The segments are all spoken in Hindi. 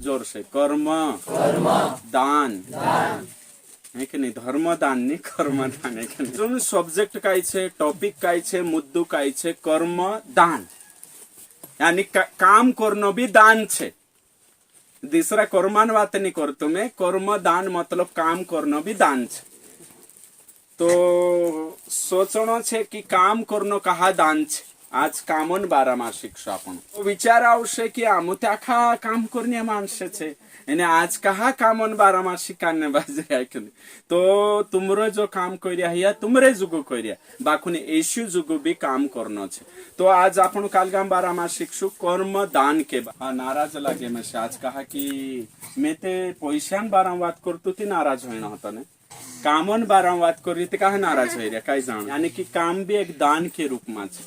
जोर से कर्म दान है कि नहीं, धर्म दान नहीं कर्म दान है कि नहीं। जो सब्जेक्ट काय छे, टॉपिक काय छे, मुद्दो काय छे, कर्म दान यानी काम करनो भी दान छे। दूसरा कर्मान बात नहीं करतो मैं, कर्म दान मतलब काम करनो भी दान छे। तो सोचनो छे कि काम करनो कहा दान छे। आज कामन बारामा शिक्षो आपण तो विचार आवशे की आमुते आखा काम करणे माणसे छे एने आज कहा कामन बारामा शिकाने बाजे है कि तो तुमरो जो काम करिया हिया तुमरे जुगो करिया बाकुने एशु जुगो भी काम करनो छे। तो आज आपण कालगाम बारामा शिक्षु कर्म दान के नाराज लागे में आज कहा कि मैं ते पैशान बाराम बात करतो ती नाराज होना होता ने कामन बाराम बात करी ते कहा नाराज होइया काय जान यानी कि काम भी एक दान के रूप में छे,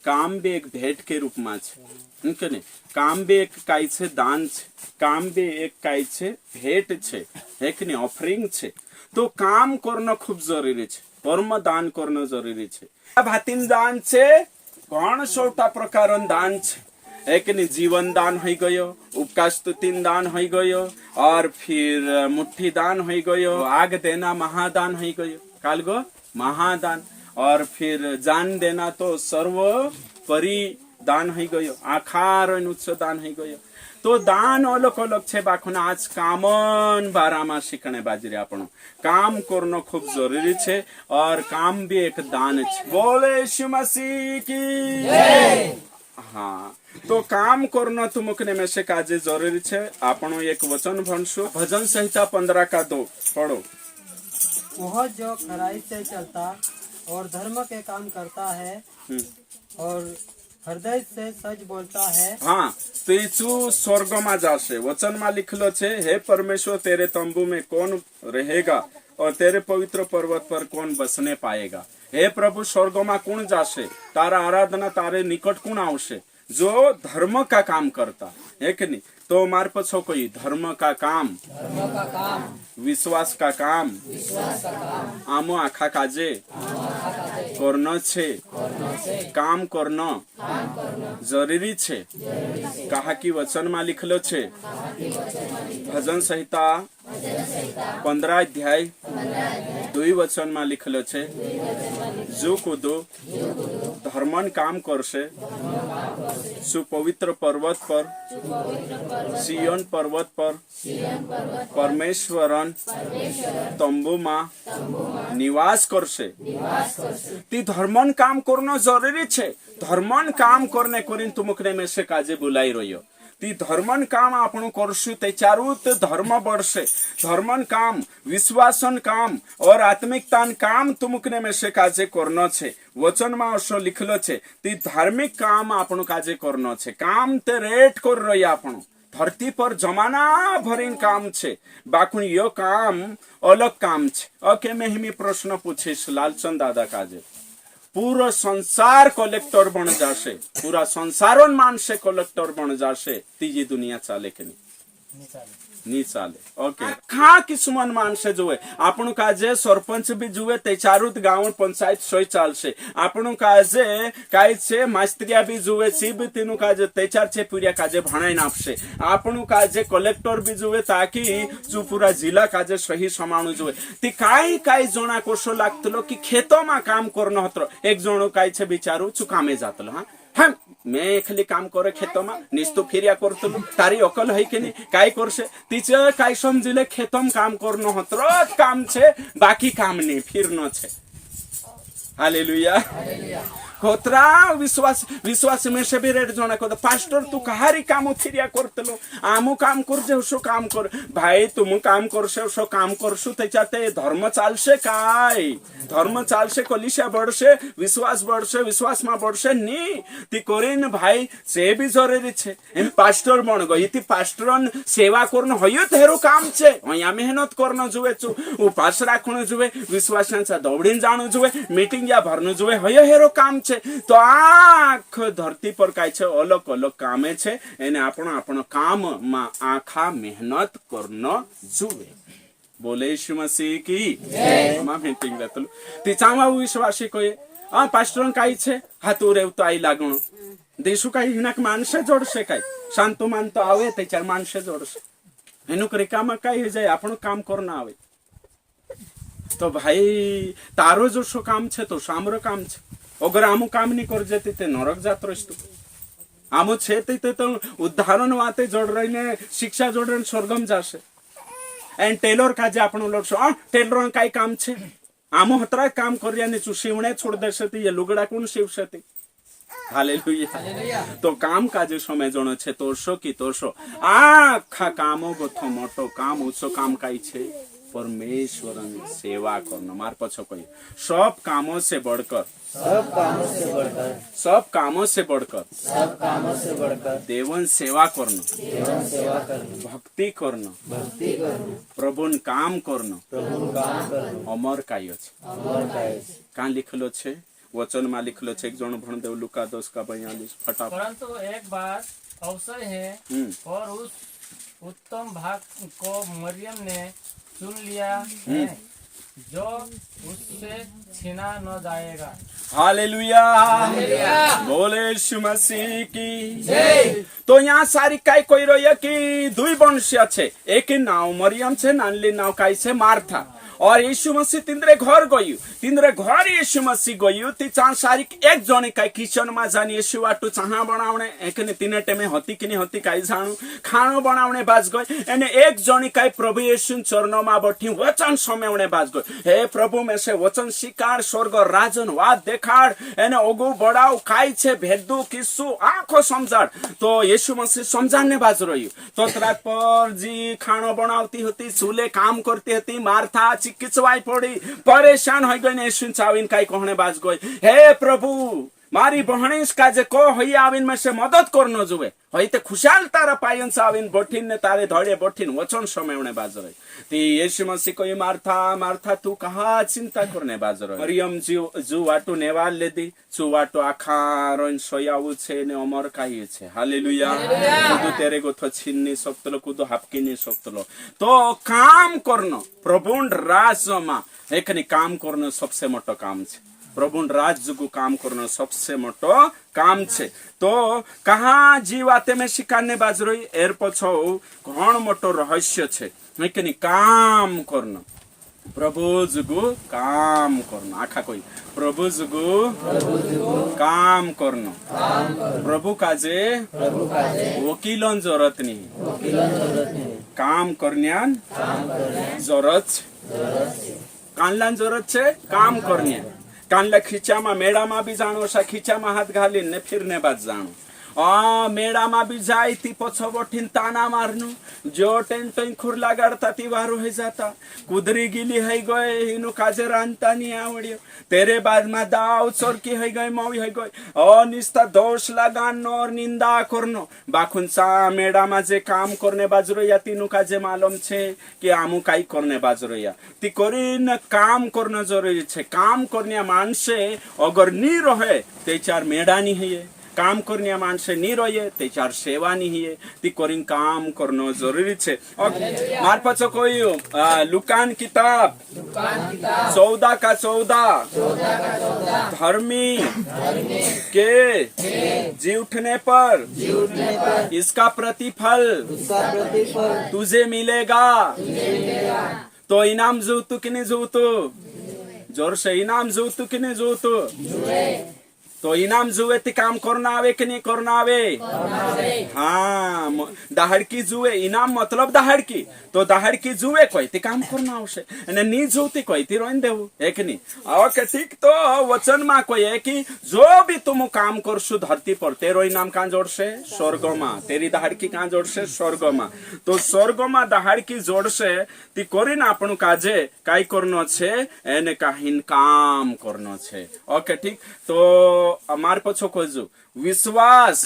काम भी एक भेंट के रूप में छे के नहीं, काम भी एक काय छे दान छे, काम भी एक काय छे भेंट छे है कि नहीं ऑफरिंग छे। तो काम करना खूब जरूरी छे, कर्म दान करना जरूरी छे। भातीन दान छे घण सोटा प्रकार दान छे एक नहीं, जीवन दान हो गयो, उपकास्तुतिन दान हो गयो और फिर मुट्ठी दान हो गयो, आग देना महादान हो गयो कालगो महादान और फिर जान देना तो सर्व परि दान हो गयो, आखार उत्सव दान हो गयो। तो दान अलग अलग छे बाखुन आज कामन बारामा शिकणे बाजरे आपण काम करनो खूब जरूरी छे और काम भी एक दान छे। बोले यीशु मसीह की जय। हाँ तो काम करना तुमकने में से काजे जरूरी छे। आपण एक वचन भणशु भजन संहिता 15 का 2 पढ़ो। वह जो खराई से चलता और धर्म के काम करता है और हृदय से सच बोलता है। हाँ तेचु स्वर्ग में जासे वचन में लिखलो छे हे परमेश्वर तेरे तंबू में कौन रहेगा और तेरे पवित्र पर्वत पर कौन बसने पाएगा। हे प्रभु स्वर्ग में कौन जासे, तारा आराधना तारे निकट कौन आवशे जो धर्म का काम करता है कि नहीं। तो मार पछो कोई धर्म का काम विश्वास का काम आमो आखा काजे करनो छे, काम करनो जरूरी छे। कहा कि वचन में लिखलो छे भजन संहिता 15 अध्याय 2 वचन में लिखलो छे जो कुदो धर्मन काम करसे सुपवित्र पर्वत पर सियन पर्वत पर परमेश्वरन तंबू में निवास करसे। ती धर्मन काम करना जरूरी छे। धर्मन काम करने करीन तुमकने में से काजे बुलाई रहियो। ती धर्मन काम आपण करशु ते चारुत धर्म बढ़से। धर्मन काम विश्वासन काम और आत्मिकतान काम तुमकने में से काजे करनो छे। वचन में असो लिखलो छे ती धार्मिक काम आपण काजे करनो छे। काम ते रेट कर रही आपण धरती पर जमाना भरीन काम छे बाकुन यो काम अलग काम छे। ओके मैं हिमी प्रश्न पूछीश लालचंद दादा काजे पूरा संसार कलेक्टर बन जासे, पूरा संसारन मानसे कलेक्टर बन जासे तीजी दुनिया चाले के नहीं चाले। ओके खा किसमन मानसे जुए आपण काजे सरपंच भी जुए ते चारुत गाँव पंचायत सोई चालसे। आपण काजे काय छे मास्त्रिया भी जुए सीब तीनु काजे ते चार छे पुरिया काजे भणाई नापसे। आपण काजे कलेक्टर भी जुए ताकि जो पूरा जिला काजे सही समाणु जुए। ती काय काय जोना कोसो लागतलो कि खेतो मा काम करनो हतरो एक जोनो काय छे बिचारू चुकामे जातलो। हाँ हाँ मैं खाली काम करे खेतो में निस्तु फिरिया करतलु तारी अकल है कि नहीं काय करसे तीचे काय समझिले खेतम काम करनो हतरो काम छे बाकी काम नहीं फिरनो छे। हालेलुया कोतरा विश्वास विश्वास में से भी रेड जोना को पास्टर तू कहारी काम फिरिया करतलो आमु काम कर जे सो काम कर भाई तुम काम करसे सो काम करसु त्याच्याते धर्म चालसे काय धर्म चालसे कलिशा बढ़से विश्वास बढ़से विश्वास में बढ़से नी ती करीन भाई से भी जरूरी छे। एम पास्टर बन गई ती पास्टरन सेवा करन होयो तेरो काम छे। या मेहनत करन जुए छु उपास राखण जुए विश्वासांचा दौड़ीन जाणू जुए मीटिंग या भरन जुए होयो हेरो काम छे। तो आख धरती पर काय छे अलग अलग कामे छे एने आपण आपण काम में आखा मेहनत करन जुए। बोले यीशु मसीह की जय। मा मीटिंग रातलो तिचामा विश्वासी कोय पास्टरन काय छे हातू रेवतो आई लागणो देशु काय हिनाक माणसे जोडसे काय शांतो मानतो आवे त्याच्यार माणसे जोडसे એનું રિકામાં કઈ જાય આપણું કામ કરना આવે તો ભાઈ તારો જો શું કામ છે તો સામરો કામ છે અગર આમું કામ નહીં કરી જતી તે નરક જાત રહીશ તું આમું છે તે તો ઉદાહરણ વાતે જોડ રહીને શિક્ષા જોડ રહીને સ્વર્ગમ જશે એન્ડ ટેલર કાજે આપણું લડશો ટેલર કઈ કામ છે આમું હતરા કામ કર્યા તું સીવણે છોડ દેશે તે લુગડા કોણ સીવશે તે હાલેલુયા તો કામ કાજે સમજણો છે તો શો કી તો શો આખા કામો ગોથો મોટો કામ ઊંચો કામ કઈ છે परमेश्वरनी सेवा करना मार पछो कोई सब कामों से बढ़कर देवन सेवा करना भक्ति करना प्रभुन काम करना अमर काय छे कां लिखलो छे वचन में लिखलो छे एक जण भण देव लुका 10:42 फटाफट परंतु एक बार अवसर है और उस उत्तम भाग को मरियम ने चुन लिया है जो उससे छीना न जाएगा। हालेलुया बोले यीशु मसीह की तो यहाँ सारी काय कोई रोया कि दुई वंशीय छे एक नाव मरियम छे नानली नाव काय छे मार्था और यीशु मसीह तिंद्रे घर यीशु मसीह गयु ती चां सारी एक जणी काय किचन में जानी यीशु वाटू चाहा बनावणे एकने तीने टेमे होती कि नहीं होती काय जाणू खाणो बनावणे बाज गई एने एक जणी काय प्रभु यीशु चरणों में बैठी वचन समेवणे बाज गई हे प्रभु में से वचन शिकार स्वर्ग राजन वाद देखाड़ एने ओगु बड़ाव काय छे भेदू किस्सू आखो समझाड़ तो यीशु मसीह समझाने बाज रही तो तरात पर जी खाणो बनावती होती चूल्हे काम करती होती मार्था चिकित्सवाई पड़ी परेशान हो गई ने सुन चाविन काई कहने बाज गई हे प्रभु मारी बहणीस काजे को हई आविन में से मदद करनो जुवे हई ते खुशाल तारा पायन आविन बोठीन ने तारे धड़े बोठीन वचन समेवणे बाज रही ती यीशु मसीह कोई मार्था मार्था तू कहा चिंता करने बाज रही मरियम जू वाटू नेवाल लेदी चू वाटू आखा रोइन सोयावु छे ने अमर काई छे हालेलुया कुदु तेरे गोथो छीननी सकतलो कुदु हापकीनी सकतलो तो काम करनो प्रभुन राजमा एकनी काम करनो सबसे मोटो काम छे प्रभु राज को काम करना सबसे मोटो काम छे तो कहाँ जीवाते में शिकारने बाज रही एर पछो घण मोटो रहस्य छे लेकिन काम करना प्रभु जुगु काम करना आखा कोई प्रभु जुगु काम करना प्रभु काजे वकीलन जरूरत नहीं काम करन्यान जरूरत कानलान जरूरत छे काम करन्या कानला खीचा में मेड़ा में भी जानो सा खीचा में हाथ घाली ने फिर ने बात जानो मेड़ा में भी जाई ती पछो बोठीन ताना मारनु जो टेन टेन खुर लगाड़ता ती वारो है जाता कुदरी गिली है गए इनु काजे रांता नहीं आवड़ियो तेरे बाद में दाव चोरकी है गए मौई है गए निस्ता दोष लगानो और निंदा करनो बाखुन सा मेड़ा में जे काम करने बाजरो या तीनु काजे मालूम छे कि आमु काई करने बाजरो या ती करीन काम करना जरूरी छे काम करने मानसे अगर नी रहे ते चार मेड़ा नहीं है काम करने मानसे नहीं रहे ते चार सेवा नहीं है ती करीन काम करनो जरूरी छे मार पछो कोई लुकान किताब 14:14 धर्मी के जी उठने पर इसका प्रतिफल तुझे मिलेगा तो इनाम जोतु कि नहीं जोतु जोर से इनाम जोतु कि नहीं जोतु तो इनाम जुए ती काम करना आवे कि नहीं करना आवे हाँ दहाड़की जुए इनाम मतलब दहाड़की तो दहाड़की जुए कोई ती काम करना आवश्य ने नी जुती कोई ती रोइन देवु एक नहीं ओके ठीक तो वचन में कोई है कि जो भी तुम काम करसु धरती पर तेरो इनाम कहाँ जोड़से स्वर्ग में तेरी दहाड़की कहाँ जोड़से स्वर्ग में तो स्वर्ग में दहाड़की जोड़से ती करीन आपनु काजे काई करनो छे एने काहीन काम करनो छे ओके ठीक तो मार पछो खोजू विश्वास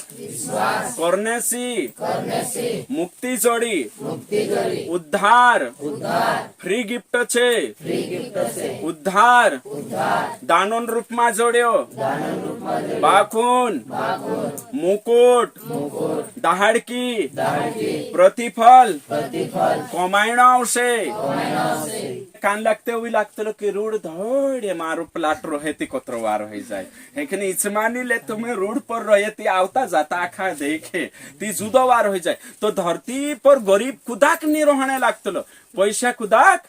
करने से मुक्ति जोड़ी उद्धार फ्री गिफ्ट छे उद्धार दानन रूप में जोड़्यो बाखून मुकुट दहाड़की प्रतिफल कमायणो आवशे कान लागते हुई लागतलो की रोड धोड़े मारो प्लाट रहे ती कोतरो वार हो जाए हेकने इचमानी ले तुम्हें रोड पर रहे ती आवता जाता आखा देखे ती जुदो वार हो जाए तो धरती पर गरीब कुदाक नहीं रहने लागतलो पैसा कुदाक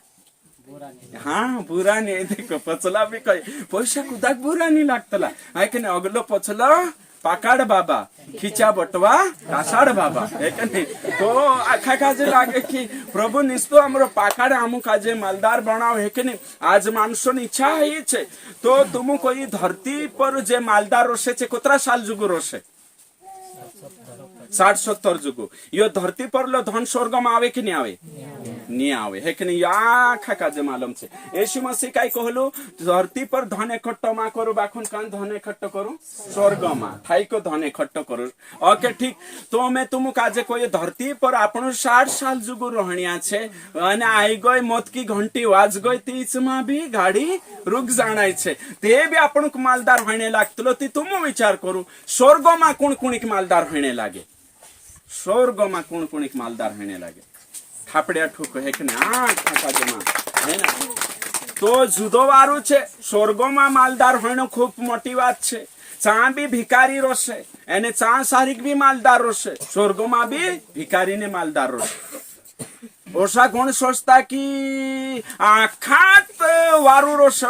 हाँ बुरा नहीं देखो पचला भी कही पैसा कुदाक बुरा नहीं लागतला हेकने अगलो पचलो पाकाड़ बाबा खींचा बटवा कासाड़ बाबा हेकने तो आखा काजे लागे कि प्रभु निस्तो हमरो पाकाड़ आमु काजे मालदार बनाओ हेकने आज मानुषन इच्छा है छे तो तुम कोई धरती पर जे मालदार रोसे छे कोतरा साल जुगु रोसे 60-70 जुगु यो धरती पर लो धन स्वर्ग में आवे कि नहीं आवे नहीं आवे है कि नहीं आखा काजे मालूम छे यीशु मसीह काई कहलो धरती पर धन इकट्ठा मा करो बाखुन कान धन इकट्ठा करो स्वर्ग मा ठाई को धन इकट्ठा करो ओके ठीक तो मैं तुम काजे कोई धरती पर आपण 60 साल जुगु रहनिया छे अने आई गई मौत की घंटी वाज गई तीच मा भी गाड़ी रुक जानाय छे ते भी आपण को मालदार होने लागतलो ती तुम विचार करू स्वर्ग मा कोण कोणिक मालदार होने लागे स्वर्ग मा कोण कोणिक मालदार होने लागे खापड़िया ठोक है कि है ना तो जुदो वारू छे स्वर्गो में मालदार होनो खूब मोटी बात छे चा भी भिकारी रोसे एने चा सारिक भी मालदार रोसे स्वर्गो में भी भिकारी ने मालदार रोसे ओसा कोण सोचता की आखात वारू रोस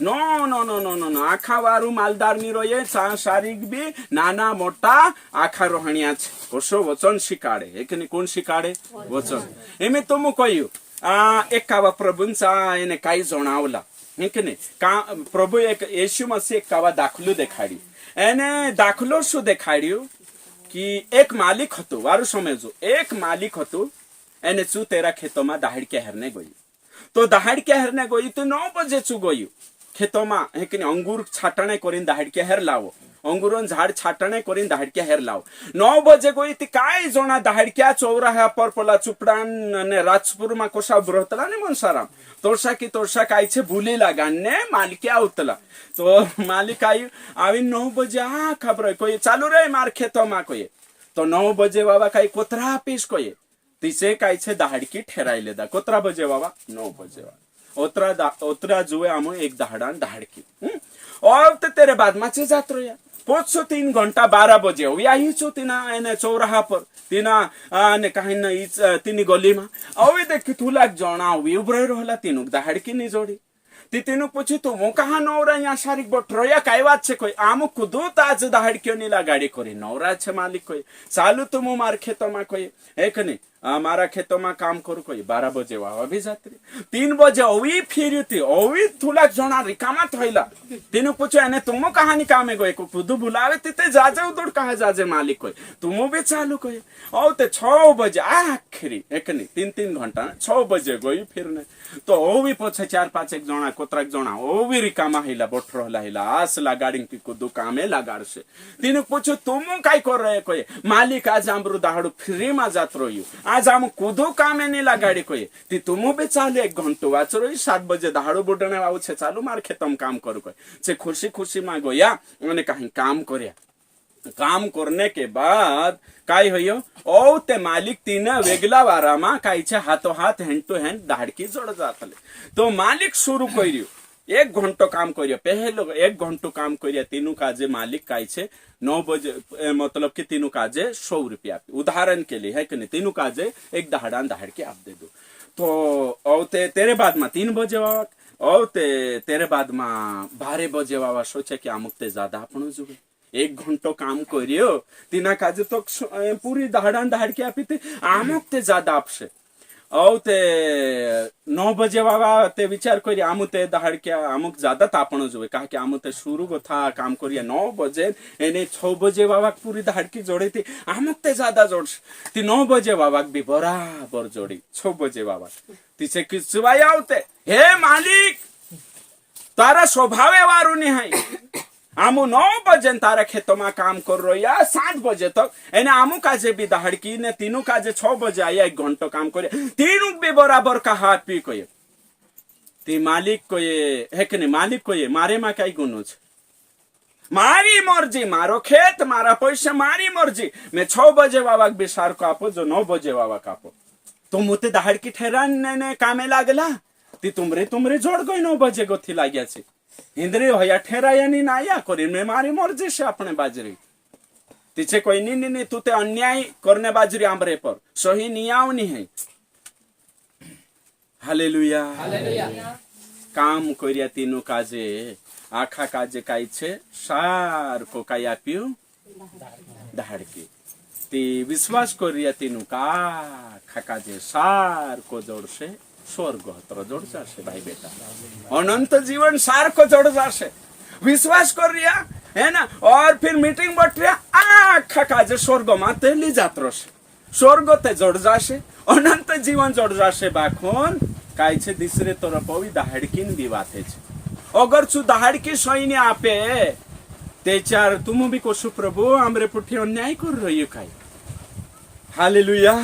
no no no no no no आखा वारू मालदार नी रोये शारीरिक भी नाना मोटा आखा रोहणिया छे ओसो वचन शिकाड़े एक ने कोण शिकाड़े वचन एमे तुम कहियो एक कावा प्रभुंचा एने काई जणावला हेकने का प्रभु एक यीशु मसीह एक कावा दाखलो देखाड़ी एने दाखलो शु देखाड़ियो कि एक मालिक हतो वारू समझो एक मालिक हतो एने चू तेरा खेतो में दहाड़ के हेरने गई तो दहाड़ के हेरने गई तो 9 बजे चू गई खेतो में हेकने अंगूर छाटणे करीन दहाड़ के हेर लावो अंगूरन झाड़ छाटणे करीन दहाड़ के हेर लावो 9 बजे गई ती काय जोना दहाड़ क्या चौराहा पर पला चुपड़ान ने राजपुर में कोसा ब्रहतला ने मनसाराम तोरसा काय छे भूली लगान ने मालिक आवतला तो मालिक आवी 9 बजे आ खबर कोई चालू रे मार खेतो में कोई तो 9 बजे बाबा काय कोतरा पीस कोई तिसे काय छे दहाड़ की ठहराई लेदा कोतरा बजे बाबा 9 बजे बाबा ओतरा जुए आमो एक दहाड़ान दहाड़ की और तो तेरे बाद माचे जात रहा 503 घंटा 12 बजे हो आई छो तीना एने चौराहा पर तीना ने कहीं न तीनी गली में अवे देख तुला जना उभरे रहला तीनुक दहाड़ की नहीं जोड़ी ती तीनु पूछी तू मो कहा नौरा यहाँ शारीक बटरो या काय बात छे कोई आमु कुदू ताज दहाड़ क्यों नहीं गाड़ी कोरी नौरा छे मालिक कोई चालू तुम मार खेतो में कोई एक नहीं हमारा खेतों में काम करू कोई 12 बजे वावा भी जाती 3 बजे ओवी फिरी थी ओवी थुला जना रिकामा थइला तीनु पूछो एने तुम कहानी कामे गए को खुद बुलावे ते जाजे उदड़ कहा जाजे मालिक कोई तुम भी चालू कोई औ ते 6 बजे आखिरी एकनी 3 घंटा 6 बजे गई फिरने तो ओवी पछे 4-5 एक जना कोतरा जना ओवी रिकामा हिला बठरो हिला आसला गाड़ी की कुदू कामे लगाड़ से तीनु पूछो तुम काय कर रहे कोई मालिक आज आमरु दाहड़ू फ्री में जात रहियो आज हम कुदो कामे नहीं लगाड़ी कोई ती तुम भी चालू 1 घंटो वाच रही 7 बजे दहाड़ो बुडने आउ छे चालू मार खेतम काम करू कोई से खुशी खुशी में गया उन्हें कहीं काम करया काम करने के बाद काय होयो ओ ते मालिक तीन वेगला वारा मा काय छे हाथों हाथ हैंड टू हैंड दाड़की जोड़ जातले तो मालिक शुरू करियो 1 घंटो काम करियो पहले 1 घंटो काम करिया तीनों काजे मालिक काय छे 9 बजे मतलब कि तीनों काजे 100 रुपया उदाहरण के लिए है कि नहीं तीनों काजे एक दहाड़ान दहाड़ के आप दे दो तो औ तेरे बाद में 3 बजे वावा और तेरे बाद में 12 बजे वावा सोचे कि अमुक ते ज्यादा अपन जुगे 1 घंटो काम करियो तीना काजे तो पूरी दहाड़ान दहाड़ के आपी अमुक ते ज्यादा आपसे औ ते 9 बजे बाबा ते विचार करी आमु ते दहाड़ के अमुक ज्यादा तापण जुए कहा कि आमु ते शुरू था काम करिया 9 बजे एने 6 बजे बाबा पूरी दहाड़ की जोड़ी थी आमुक ते ज्यादा जोड़ ती 9 बजे बाबा भी बराबर जोड़ी 6 बजे बाबा तिसे किस आवते हे मालिक तारा स्वभावे वारू नहीं है आमु 9 बजे तारा खेतों में काम कर रही है 7 बजे तक एने आमु काजे भी दहाड़ की ने तीनों काजे 6 बजे आया 1 घंटो काम करे तीनों भी बराबर का हाथ पी को ये ती मालिक को ये है कि नहीं मालिक को ये मारे मा कई गुनो छे मारी मर्जी मारो खेत मारा पैसा मारी मर्जी मैं 6 बजे वावा बिसार को आपो जो 9 बजे वावा कापो तो मुते दहाड़ की ठहरान ने कामे लागला ती तुमरे जोड़ गई 9 बजे गोथी लाग्या छे इंद्रे होया ठेरायानी नाया करी मैं मारी मर्जी से अपने बाजरी तिचे कोई नहीं तू ते अन्याय करने बाजरी आमरे पर सही नियाव नहीं है हालेलुया काम करिया तीनों काजे आखा काजे काई छे सार को काई आप्यू धाड़की ती विश्वास करिया तीनों का आखा काजे सार को जोड़ से स्वर्ग हत्र जोड़ जाशे भाई बेटा अनंत जीवन सार को जोड़ जाशे विश्वास कर रिया है ना और फिर मीटिंग बैठ रिया आखा काजे स्वर्ग माते ली जात रहे स्वर्ग ते जोड़ जाशे अनंत जीवन जोड़ जाशे बाखोन काय छे दिसरे तरफ भी दहाड़कीन दिवाते छे अगर तू दहाड़की सैन्य आपे तेचार तुम भी कोसु प्रभु आमरे पुठी अन्याय कर रही काय हालेलुया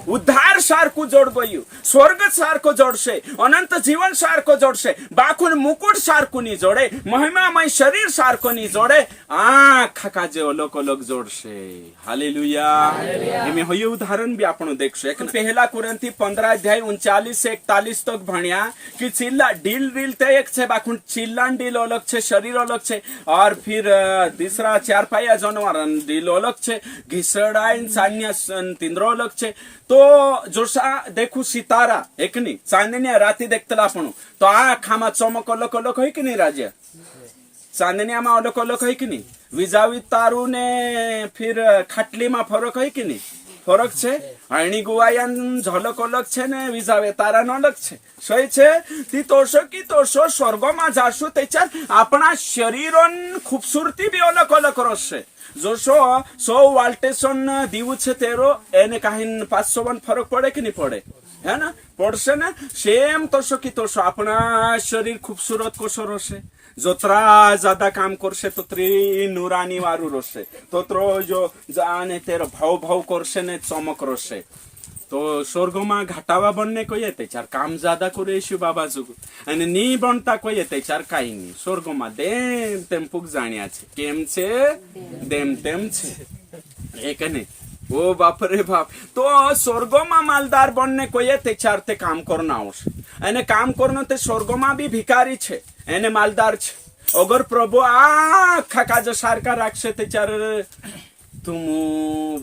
उद्धार सार को जोड़ गयु स्वर्ग सार को जोड़से अनंत जीवन सार को जोड़से बाखुन मुकुट सार को नहीं जोड़े महिमामय शरीर सार को नहीं जोड़े आँख का जे अलग अलग जोड़से हालेलुया एमे होय उदाहरण भी आपण देखशो एक पहला कुरिन्थी 15 अध्याय 39 से 41 तक भण्या कि चिल्ला डील डील ते एक छे बाखुन चिल्लान डील अलग छे शरीर अलग छे और फिर तीसरा चार पाया जानवर डील अलग छे घिसड़ा इंसानिया तिंद्रो अलग छे तो जोसा देखू सितारा एक नहीं चांदनिया राती देखतला आपण तो आ खामा चमक अलग अलग है कि नहीं राजा चांदनिया में अलग अलग है कि नहीं विजावी तारू ने फिर खाटली में फरक है कि नहीं फरक छे आणी गुवायान झलक अलग छे ने विजावे तारा न अलग छे सही छे ती तोषो की तोषो स्वर्ग में जाशु तेचार आपणा शरीरन खूबसूरती भी अलग अलग रससे जोशो 100 वाल्टेशन दीवु छे तेरो एने काहीन 500 फरक पड़े कि नहीं पड़े है ना पड़से ना सेम तोषो की तोषो अपना शरीर खूबसूरत कोसो रसे जोत्रा ज्यादा काम करसे तोत्री नूरानी वारू रसे तोत्रो जो जाने तेरो भाव भाव करसे ने चमक रसे तो स्वर्ग में घाटावा बनने को ये चार काम ज्यादा करे यीशु बाबा जुगु અને ની બનતા કોઈ તે ચાર કાઈ નહીં સ્વર્ગ માં દેમ તેમ પુગ જાણ્યા છે કેમ છે દેમ તેમ છે એક નહીં ओ बाप रे बाप तो स्वर्ग में मालदार बनने कोई ते चार ते काम करना आवश्य एने काम करनो ते स्वर्ग में भी भिखारी छे एने मालदार छे अगर प्रभु आखा काज सारका राखशे ते चार तुम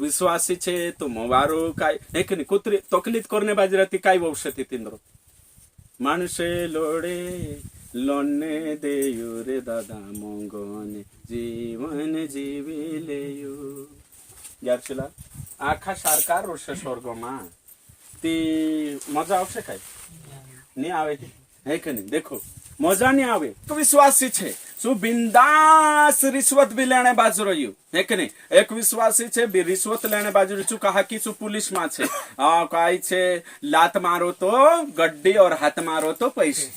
विश्वासी छे तुम वारो काय एक नहीं कुत्री तकलीफ करने बाजराती काय औषधी तिंद्रो मानुषे लोडे लोने देयु रे दादा मंगने जीवन जीवी लेयु यार चला आखा सरकार रोशे स्वर्ग में ती मजा आवशे काय नहीं आवे है कि नहीं देखो मजा नहीं आवे तो विश्वासी छे सु बिंदास रिश्वत भी लेने बाजू रह्यू है कि नहीं एक विश्वासी छे भी रिश्वत लेने बाजू रह्यू कहा कि सु पुलिस में छे काई छे लात मारो तो गड्डी और हाथ मारो तो पैसे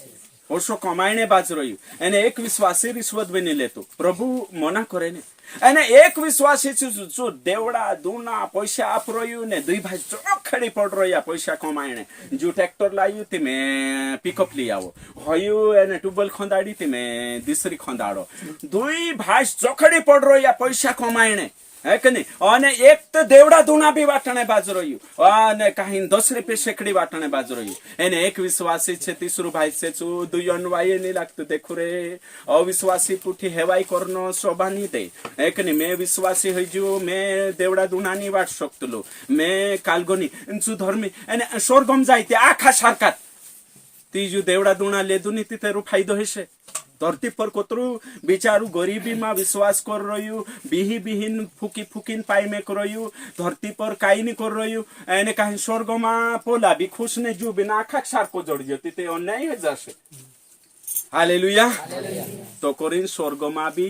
ओशो कमाईने बाजू रह्यू एने एक विश्वासी रिश्वत भी नहीं लेतो प्रभु मना करे ने અને એક વિશ્વાસી છું દેવડા દૂના પૈસા આપ રહ્યું ને दुई भाई ચોખડી પડ રહ્યા પૈસા કમાઈને જો ટ્રેક્ટર લાવ્યું તે મે પિકઅપ લઈ આવો હયું એને ટ્યુબલ ખંદાડી તે મે દીસરી ખંદાડો दुई भाई ચોખડી પડ રહ્યા પૈસા કમાઈને है कि नहीं और एक तो देवड़ा दूना भी वाटने बाजू रही और कहीं 10 रुपये शेकड़ी वाटने बाजू रही एने एक विश्वासी छे तीसरू भाई से चू दुई अनवाई नहीं लगते देखो रे अविश्वासी पुठी हेवाई करनो शोभा नहीं दे है कि नहीं मैं विश्वासी हो जो मैं देवड़ा दूना नहीं वाट सकतलो मैं कालगोनी चू धर्मी एने स्वर्गम जाइते आखा सरकार तीजू देवड़ा दूना ले दूनी ती तेरू फायदो है धरती पर कोतरू बिचारू गरीबी में विश्वास कर रही बिही बिहीन फुकी फुकीन पाई में कर रही धरती पर काई नहीं कर रही एने कहीं स्वर्ग में पोला भी खुश ने जो बिना आखा सार को जोड़ जाती ते अन्याय है जैसे हालेलुया तो कोरिन स्वर्ग में भी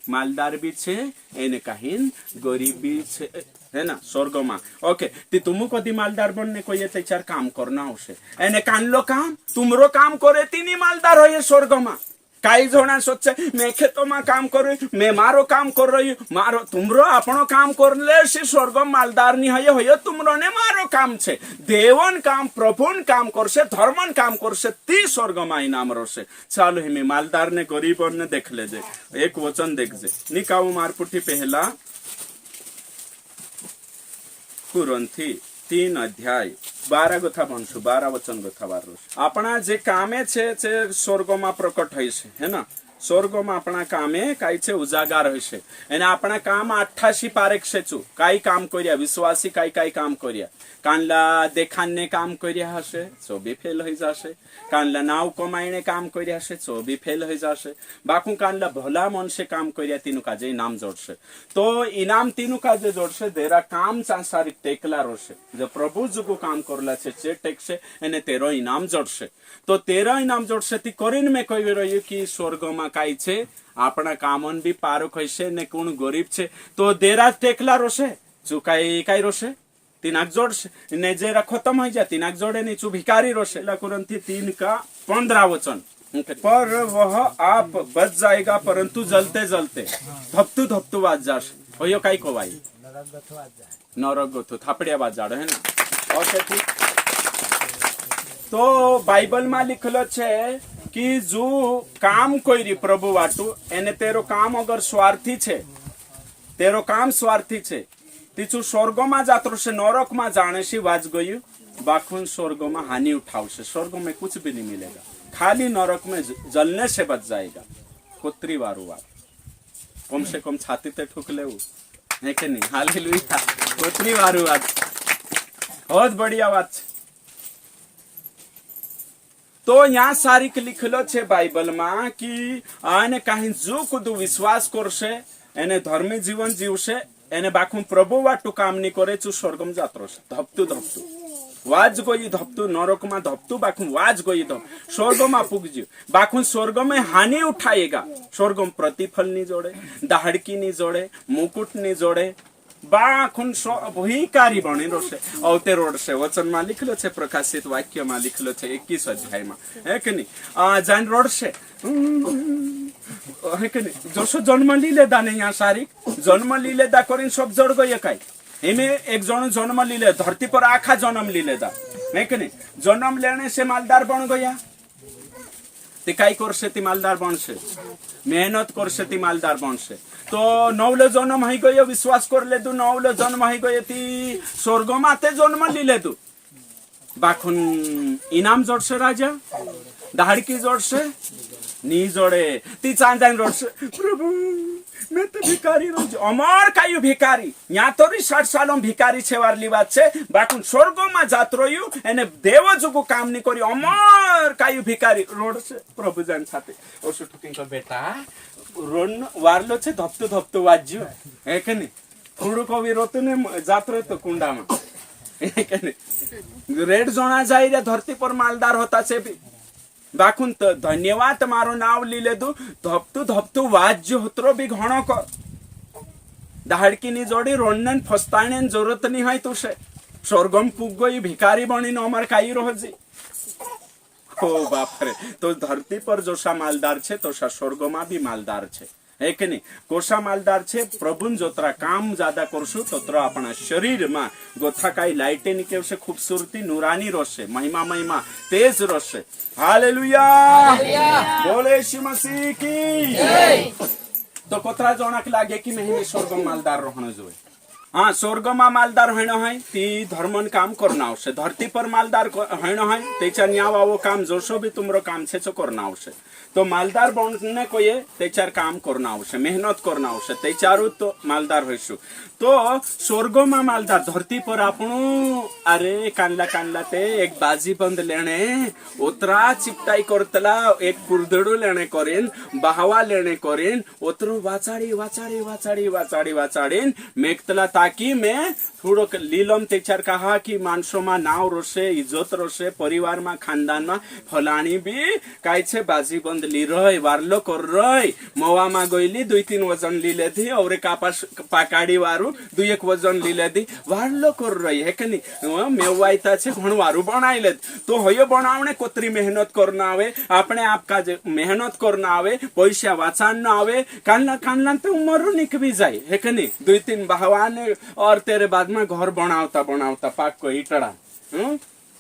मालदार भी छे एने कहीं गरीबी छे है ना स्वर्ग में ओके ती तुम कदी मालदार बनने को ये चार काम करना होशे एने कान लो काम तुमरो काम करे तीनी मालदार हो ये स्वर्ग में काई जोना सोचे मैं खेतों में काम करू मैं मारो काम कर रही मारो तुमरो आपनो काम कर ले से स्वर्ग मालदार नहीं होयो तुमरो ने मारो काम छे देवन काम प्रभुन काम करसे धर्मन काम करसे ती स्वर्ग में इनाम रोसे चालो हिमे मालदार ने गरीब ने देख ले जे एक वचन देख जे निकाऊ मारपुठी पहला कुरिन्थी 3 अध्याय 12 गोथा बनशु 12 वचन गोथा बार अपना जे कामे छे स्वर्ग में प्रकट है है ना स्वर्ग में अपना कामे काई छे उजागार हशे एने अपना काम 88 पारेख छे छु काई काम करिया विश्वासी काई काई काम करिया कानला देखाने काम करिया हशे सो भी फेल हो जाशे कानला नाव कमाईने काम करिया हशे सो भी फेल हो जाशे बाकू कानला भला मन से काम करिया तीनु काजे इनाम जोड़शे तो इनाम तीनु काजे जोड़शे देरा काम सांसारिक टेकला रोशे जो प्रभु जुगु काम करला छे चे टेकशे एने तेरो इनाम जोड़शे तो तेरा इनाम जोड़शे ती करीन में कही रह्यो कि स्वर्ग में काई छे आपना कामन भी पारो खैसे ने कोण गरीब छे तो देरा टेकला रोशे चुकाई काई रोशे तीनाक जोड़शे ने जेरा खत्म हो जा तीनाक जोड़े नहीं चु भिखारी रोशे कुरंथी 3:15 वचन पर वह आप बच जाएगा परंतु जलते जलते धपतु धपतु वाज जाशे होयो काई को भाई नरक गथु थापड़िया वाज जाड़े है ना और तो बाइबल में लिखलो छे कि जो काम कोई प्रभु वाटू एने तेरो काम अगर स्वार्थी छे तेरो काम स्वार्थी छे तीचू स्वर्ग में जातो से नरक में जाने से वाज गयु बाखुन स्वर्ग में हानि उठावशे स्वर्ग में कुछ भी नहीं मिलेगा खाली नरक में जलने से बच जाएगा कुत्री वारू बात कम से कम छाती ते ठुक ले है कि नहीं हालेलुया कुत्री वारू बात बहुत बढ़िया बात छे तो यहाँ सारी लिखलो छे बाइबल में कि आने कहीं जो कुदु विश्वास करशे एने धर्मी जीवन जीवशे एने बाखुं प्रभु वाटू काम नहीं करे चु स्वर्गम जात्रो छे धपतु धपतु वाज गई धपतु नरक में धपतु बाखुं वाज गई धप स्वर्ग में पुगज्यू बाखुं स्वर्ग में हानि उठाएगा स्वर्ग में प्रतिफल नहीं जोड़े दाहड़की नहीं जोड़े मुकुट नहीं जोड़े बाखुन भिकारी बने रोशे अवते रोडशे वचन में लिखलो छे प्रकाशित वाक्य में लिखलो छे 21 अध्याय में है कि नहीं जान रोडशे है कि नहीं जसो जन्म लीलेदा ने यहाँ सारी जन्म लीलेदा करीन सब जड़ गए काई एमे एक जन जन्म लीले धरती पर आखा जन्म लीलेदा है कि नहीं जन्म लेने से मालदार बन गया ती काई करसे ती मालदार बनसे मेहनत करसे ती मालदार बनसे तो नौले जन्म है गयो विश्वास कर ले तू नौले जन्म है गयो ती स्वर्ग माते जन्म लीले तू बाखुन इनाम जोड़से राजा दाहड़की जोड़से नी जोड़े ती चांदान जोड़से प्रभु मैं तो भिखारी रोज अमर कायु भिखारी यहाँ तो 60 सालों भिखारी छेवार लिबात छे बाखुन स्वर्ग में जात रह्यु एने देव जुगु काम नहीं करी अमर कायु भिखारी रोड से प्रभु जान छाते ओसु ठुकिन को बेटा रोन वारलो छे धपतु धपतु वाज्यू है के नहीं थोड़ो को भी रोते ने जात रहे तो कुंडा में है के नहीं रेड जोना जाई रे धरती पर मालदार होता छे भी बाखुन तो धन्यवाद मारो नाव लीले दू धपतु धपतु वाज्य होत्रो भी घणो कर दाहड़की नी जोड़ी रोनन फस्ताने जरूरत नहीं है तुसे स्वर्गम पुग गई भिखारी बनी न अमर काई रोजी ओ बाप रे तो धरती पर जोसा मालदार छे तोसा स्वर्ग में भी मालदार छे है कि नहीं कोसा मालदार छे प्रभुन जोतरा काम ज्यादा करसु तोतरा अपना शरीर में गोथा काई लाइटे निकेवसे खूबसूरती नूरानी रोशे महिमा महिमा तेज रोशे हालेलुया बोले यीशु मसीह की तो कोतरा जोनक लागे कि मैं स्वर्ग मालदार रहना जोए हाँ स्वर्ग में मालदार होना है ती धर्मन काम करना आवश्यक धरती पर मालदार होना है तेचा न्यावा वो काम जोशो भी तुमरो काम छे चो करना आवश्यक तो मालदार बनने को ये तेचार काम करना आवश्यक मेहनत करना आवश्यक तेचारू तो मालदार होइसु तो स्वर्ग में मालदार धरती पर आपणु अरे कानला कानला ते एक बाजी बंद लेने उतरा चिपटाई करतला एक कुर्दड़ू लेने करेन बहावा लेने करेन उतरो वाचाड़ी वाचाड़ी वाचाड़ी वाचाड़ी वाचाड़ीन मेकतला ताकि मैं थोड़ो लीलम तेचार कहा कि मानसो में नाव रोसे इज्जत रोसे परिवार में खानदान में फलानी भी काई छे बाजी बंद ली रही वारलो कर रही मवा में गईली 2-3 वजन ली ले थी और कापास पाकाड़ी वारू 2-1 वजन ली ले थी वारलो कर रही है कि नहीं मेवाईता छे घण वारू बनाई ले तो हयो बनावने कोतरी मेहनत करना आवे अपने आप का मेहनत करना आवे पैसा वाचान ना आवे कानला कानला तो उमर निकबी जाए है कि नहीं 2-3 बहवान और तेरे बाद में घर बनावता बनावता पाक को इटड़ा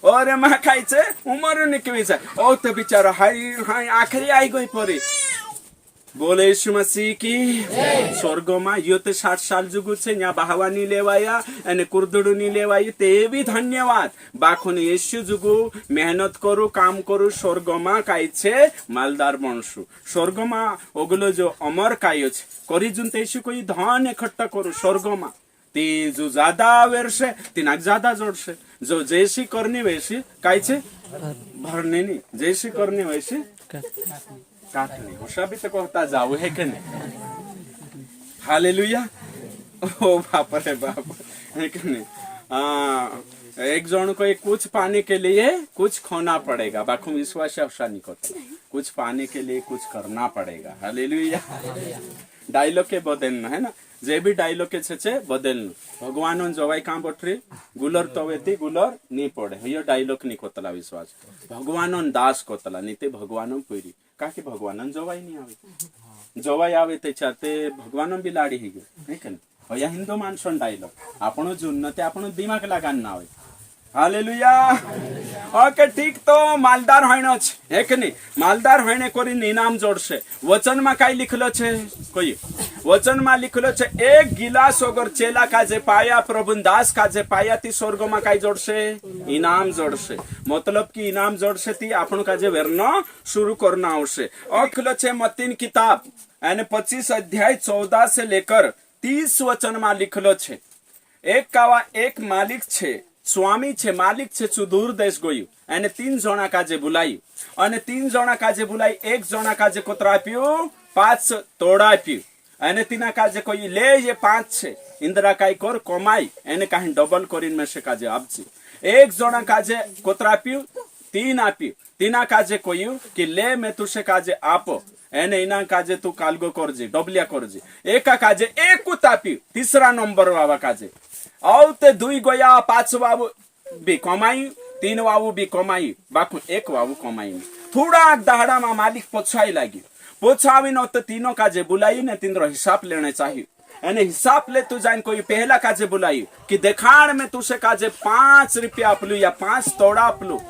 और माँ खाई छे उमर निकबी जाए ओ तो बेचारा हाई हाई आखिरी आई गई परी बोले यीशु मसीह की स्वर्गमा यो ते 60 साल जुगु छे न्या बहावानी लेवाया અને કુરદડુની લેવાય તે બી ધન્યવાદ બાખુને యేసు जुगु मेहनत करू काम करू स्वर्गमा કાઈ છે માલદાર બનશું સ્वर्गमा ઓગલો જો અમર કાયો છે કરી जुन તેસુ કોઈ ધન એકઠા કरू સ્वर्गमा ती जो ज्यादा वर्ष तिनाक ज्यादा जोडशे जो जैसी करनी वैसी काय छे भरने नहीं जैसी करनी वैसी काटनी होशा भी तो कहता जाओ है कि नहीं हालेलुया ओ बाप रे बाप है कि नहीं एक जन को कुछ पाने के लिए कुछ खोना पड़ेगा बाखू विश्वास अवसा नहीं करता कुछ पाने के लिए कुछ करना पड़ेगा हालेलुया डायलॉग के बदलना है ना जे भी डायलॉग के छे बदलनु भगवान जवाई काम बठरी गुलर तवेती गुलर नी पड़े यो डायलॉग नी कोतला विश्वास भगवान दास कोतला नीते भगवान पुरी काकी भगवान जवाई नहीं आवे जवाई आवे ते चाते भगवान भी लाड़ी ही गयो नहीं कन या हिंदू मानसन डायलॉग आपनो जुन्नते आपनो दिमाग लगान ना होय हालेलुया ओके ठीक तो मालदार होइनो छे है कि नहीं मालदार होइने कोरी इनाम जोड़शे वचन में काई लिखलो छे कोई वचन में लिखलो छे एक गिलास अगर चेला काजे पाया प्रभु दास काजे पाया ती स्वर्ग में काई जोड़शे इनाम जोड़शे मतलब कि इनाम जोड़शे ती आपण काजे वेरनो शुरू करना आवशे लिखलो छे मत्तीन किताब यानी 25 अध्याय 14 से लेकर 30 वचन में लिखलो छे एक कावा एक मालिक छे स्वामी छे मालिक छे सुदूर देश गयु અને 3 જણા કાજે બોલાયું અને 3 જણા કાજે બોલાઈ એક જણા કાજે કોતરા આપ્યું 5 તોડા આપ્યું અને તીના કાજે કોઈ લે ये 5 છે इंदिरा काई कर कमाई એને કાહી ડબલ કરીને મેસે કાજે આપજી એક જણા કાજે કોતરા આપ્યું 3 આપ્યું તીના કાજે કોયું કે લે મે તુસે કાજે આપો એને इना काजे तू कालगो करजे डबलिया करजे एका काजे एक कुत आप्યું तीसरा नंबर वावा काजे औ ते 2 गया 5 वावु भी कमाई 3 वावु भी कमाई बाकू 1 वावु कमाई थोड़ा दहाड़ा में मालिक पोछाई लागी पोछावी न तो तीनों काजे बुलाई ने तीनरो हिसाब लेने चाहिए एने हिसाब ले तू जान कोई पहला काजे बुलाई कि देखाड़ में तुसे काजे 5 रुपया अपलू या 5 तोड़ा अपलू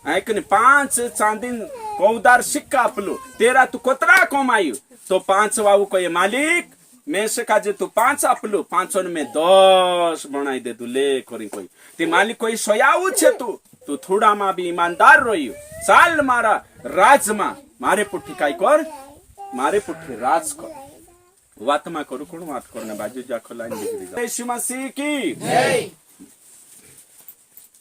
है कि 5 चांदी कौदार सिक्का अपलू तेरा तू कोतरा कमायु तो 5 वावु को ये मालिक मैं से काजे तू 5 अपलू 5 में 10 बनाई दे तू ले करी कोई ते मालिक कोई सोयाऊ छे तू थोड़ा मा भी ईमानदार रहियो साल मारा राज मा मारे पुठी काई कर मारे पुठी राज कर वात मा करू कोण वात करने बाजू जाखो लाइन दिख रही यीशु मसीह की जय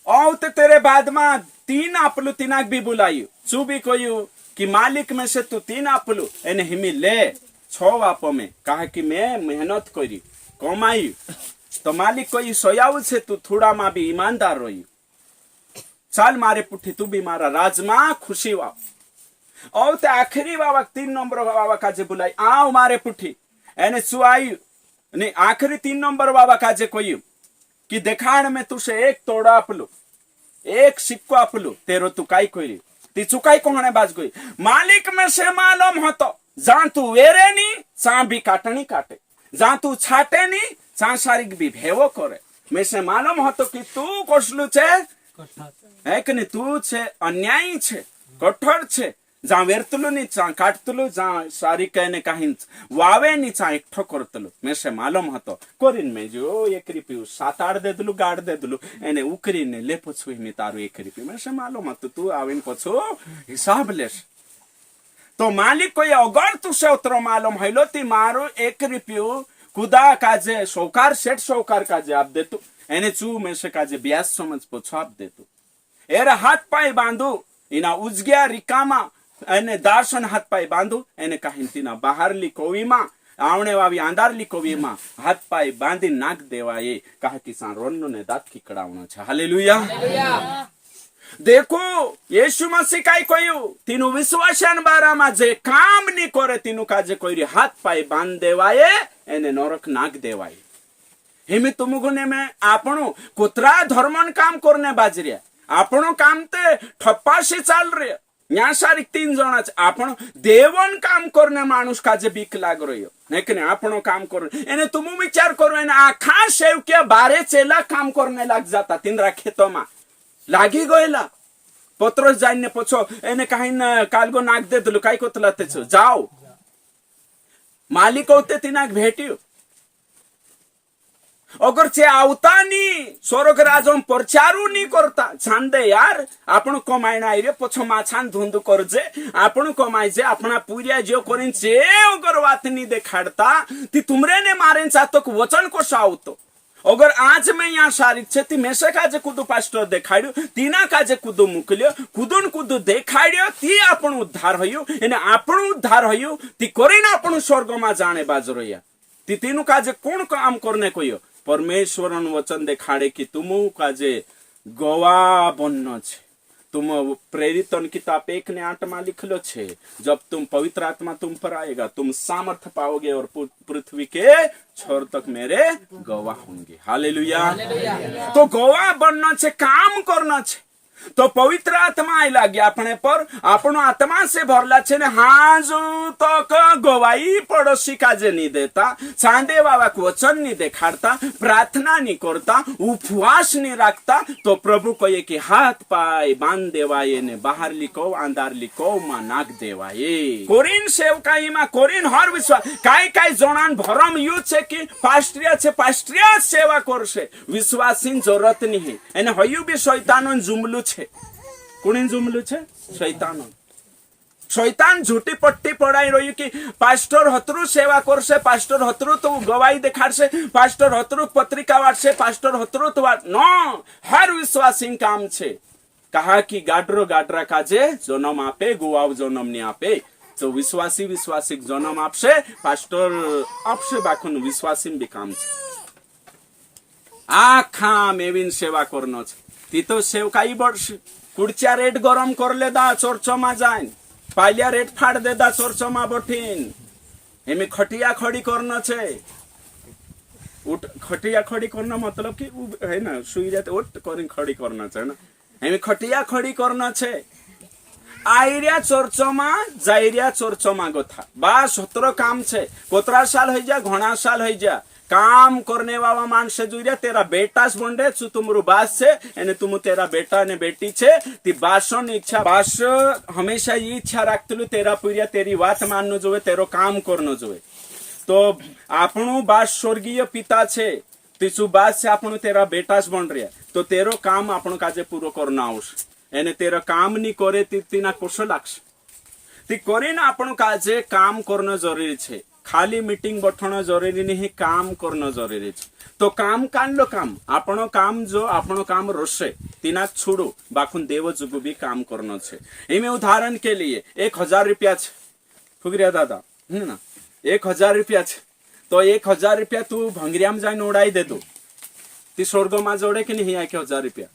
औ ते तेरे बाद में 3 अपलू तीनाक भी बुलायु चू भी कोयु कि मालिक में से तू 3 अपलू एने हिमी ले 6 वापो में कहा कि मैं मेहनत करी कमाई तो मालिक कोई सोयाऊ से तू थोड़ा मा भी ईमानदार रही चाल मारे पुठी तू भी मारा राजमा खुशी वा और ते आखिरी वावा 3 नंबर वावा काजे बुलाई आओ मारे पुठी एने सुआई ने आखिरी 3 नंबर वावा काजे कोई कि देखाड़ में तुसे 1 तोड़ा अपलू 1 सिक्को अपलू तेरो तू काई कोई ती चुकाई कोने बाज गई मालिक में से मालूम होतो जान तू वेरे नी चा भी काटनी काटे जान तू छाटे नी चा सारिक भी भेवो करे में से मालूम होतो कि तू कोसलू छे है कि नहीं तू छे अन्यायी छे कठोर छे जा वेरतलू नी चा काटतलू जा सारी कहने काहिन वावे नी चा एकठो करतलू में से मालूम होतो कोरिन में जो 1 रुपया 7-8 दे दलू गाड़ दे दलू एने उकरी ने ले पछू मी तारो 1 रुपया में से मालूम होतो तू आविन पछू हिसाब लेस तो मालिक को अगर तुसे उतरो मालूम हैलो ती मारो 1 रुपया खुदा काजे सौकार सेठ सौकार काजे आप दे तू एने चू में से काजे ब्याज समझ पछू आप दे तू एरे हाथ पाए बांधू इना उजग्या रिकामा एने दार्शन हाथ पाए बांधू एने कहिंतीना बाहर लिकोवीमा आवणे वावी आंधार लिकोवीमा हाथ पाए बांधी नाक देवाए कहा किसान रोन्नो ने दात खिकड़ावणो छे हालेलुया देखो यीशु मसीह काई कोयु तीनु विश्वासन बारामा जे काम नी करे तीनु काजे कोई हाथ पाए बांध देवाए एने नरक नाक देवाए हिमी तुमुगुने में आपणो कुतरा धर्मन काम करने बाजरिया आपणो काम ते ठप्पा से चाल रे न्या सारी 3 जणा आपण देवन काम करने मानुष काजे बीक लाग रह्यो नहीं आपणो काम कर एने तुम विचार करो एने आखा सेवकिया 12 चेला काम करने लाग जाता तिंद्रा खेतों में लागी गयला पत्रोस जाइने पछो एने काहिन कालगो नाक दे दलु काई कोतला तेछो जाओ मालिक होते तिनाक भेट्यो अगर चे आवता नी स्वर्ग राजम प्रचारू नी करता छांदे यार आपण कमायना रे पछो माछान धुंदु करजे आपण कमाय जे अपना पूरिया जो करिन चे अगर वात नी देखाडता ती तुमरे ने मारेन चातक वचन को सावतो अगर आज मैं यहाँ शारीक छे ती मेसे काजे कुदु पास्टर देखाड्यो तीना काजे कुदु मुकल्यो कुदुन कुदु देखाड्यो ती आपण उद्धार हयो एने आपण उद्धार हयो ती करिन आपण स्वर्गमा जाने बाजरोया ती तीनु काजे कोण काम करने कोयो परमेश्वरन वचन देखाड़े कि तुम काजे गवाह बनना छे तुम प्रेरितन किताब 1:8 में लिखलो छे जब तुम पवित्र आत्मा तुम पर आएगा तुम सामर्थ पाओगे और पृथ्वी के छोर तक मेरे गवाह होंगे हालेलुया तो गवाह बनना छे काम करना छे तो पवित्र आत्मा आइला गया अपने पर आपण आत्मा से भरला छे ने हाजू तक गवाही पड़ोसी काजे नहीं देता चांदे बाबा को वचन नहीं देखाड़ता प्रार्थना नहीं करता उपवास नहीं रखता तो प्रभु कहे कि हाथ पाए बांध देवाये ने बाहर लिखो अंदर लिखो मा नाक देवाये कोरिन सेवकाई मा कोरिन हर विश्वास काई काई जणान भरम यू छे कि पास्ट्रिया सेवा करसे विश्वासीन जरूरत नहीं एने हयु भी शैतानन जुमलू छे कुणीन जुमलू छे शैतान झूठी पट्टी पड़ाई रही कि पास्टर हतरु सेवा करसे पास्टर हतरु तो गवाही देखाड़से पास्टर हतरु पत्रिका वाटसे पास्टर हतरु तो नो हर विश्वासी काम छे कहा कि गाडरो गाडरा काजे जन्म आपे गुवाव जन्म नहीं आपे तो विश्वासी जन्म आपसे पास्टर आपसे बाखुन विश्वासी भी काम छे आखा मेविन सेवा करनो छे ती तो सेवकाई बढ़શે कुडच्या रेट गरम करले दा चर्चमा जाइन पालिया रेट फाड़ दे दा चर्चमा बठीन एमे खटिया खड़ी करना छे उठ खटिया खड़ी करना मतलब कि है ना सुई जाते उठ करिन खड़ी करना छे ना एमे खटिया खड़ी करना छे आइरिया चर्चमा जाइरिया चर्चमा गथा बा 17 काम छे कोतरा साल हो जा घणा साल हो जा काम करने वाला मानस जुरिया तेरा बेटा बंडे छु तुमरु बास छे एने तुम तेरा बेटा ने बेटी छे ती बासन इच्छा बास हमेशा ये इच्छा राखतलु तेरा पुरिया तेरी बात माननो जोवे तेरो काम करनो जोवे तो आपणु बास स्वर्गीय पिता छे तीसु बास से आपणु तेरा बेटास बन रिया तो तेरो काम आपणु काजे पूरो करना आवश्यक एने तेरा काम नी करे तीना कोसो लागश ती करिन आपणु काजे काम करनो जरूरी छे खाली मीटिंग बठण जरूरी नहीं काम करना जरूरी है तो काम कांडलो काम आपनो काम जो आपनो काम रोसे तीना छोड़ो बाखुन देव जुगु भी काम करना छे इमे उदाहरण के लिए 1000 रुपया छे फुगरिया दादा ना 1000 रुपया छे तो 1000 रुपया तू भंगरियाम जाइन उड़ाई दे दो ती स्वर्ग में जोड़े कि नहीं 1000 रुपया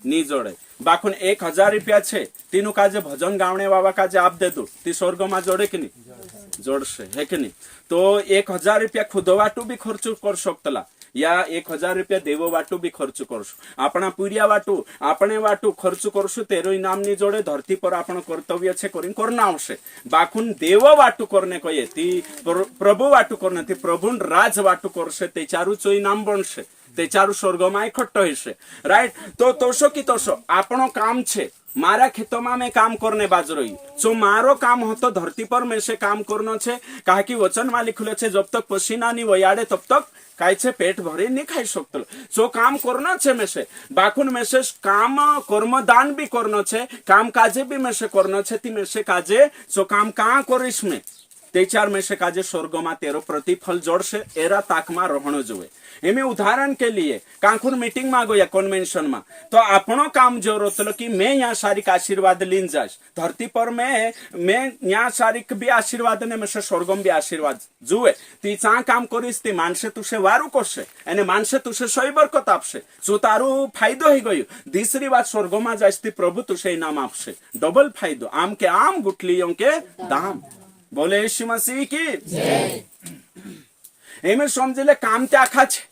नी जोड़े बाखुन 1000 रुपया छे तीनू काजे भजन गावने बाबा काजे आप दे दो ती स्वर्ग में जोड़े कि नहीं जोड़से है कि नहीं तो 1000 रुपया खुद वाटू भी खर्च कर सकतला या 1000 रुपया देव वाटू भी खर्च करसु अपना पूरिया वाटू अपने वाटू खर्च करसु तेरो इनाम नी जोड़े धरती पर आपण कर्तव्य छे करिन करना आवश्य बाखुन देव वाटू करने कहे ती प्रभु वाटू करने ती प्रभुन राज वाटू करसे ते चारु चो इनाम बनसे ते चारु स्वर्गमा इकट्ठो हेसे राइट तो तोसो की तोसो आपनो काम छे मारा खेतों में काम करने बाज रही सो मारो काम हो तो धरती पर में से काम करना छे कहा कि वचन में लिखलो छे जब तक पसीना नहीं वयाड़े तब तक काई छे पेट भरे नहीं खाई सकते सो काम करना छे में से बाकुन में से काम कर्म दान भी करना छे काम काजे भी में से करना छे ती में से काजे सो काम कहाँ करिस में ते चार में से काजे स्वर्ग में तेरो प्रतिफल जोड़ से एरा ताक में रहनो जोए एमे उदाहरण के लिए कांकुर मीटिंग में गया कन्वेंशन में तो आपनो काम जो रोतलो कि मैं यहाँ सारिक आशीर्वाद लीन जास धरती पर मैं यहाँ सारिक भी आशीर्वाद ने में से स्वर्गम भी आशीर्वाद जुए ती चा काम करिस ती मानसे तुसे वारू करसे एने मानसे तुसे सही बरकत आपसे जो तारू फायदो ही गयो तीसरी बात स्वर्ग में जास ती प्रभु तुसे इनाम आपसे डबल फायदो आम के आम गुठलियों के दाम बोले यीशु मसीह की एमे समझले काम त्या आखा छे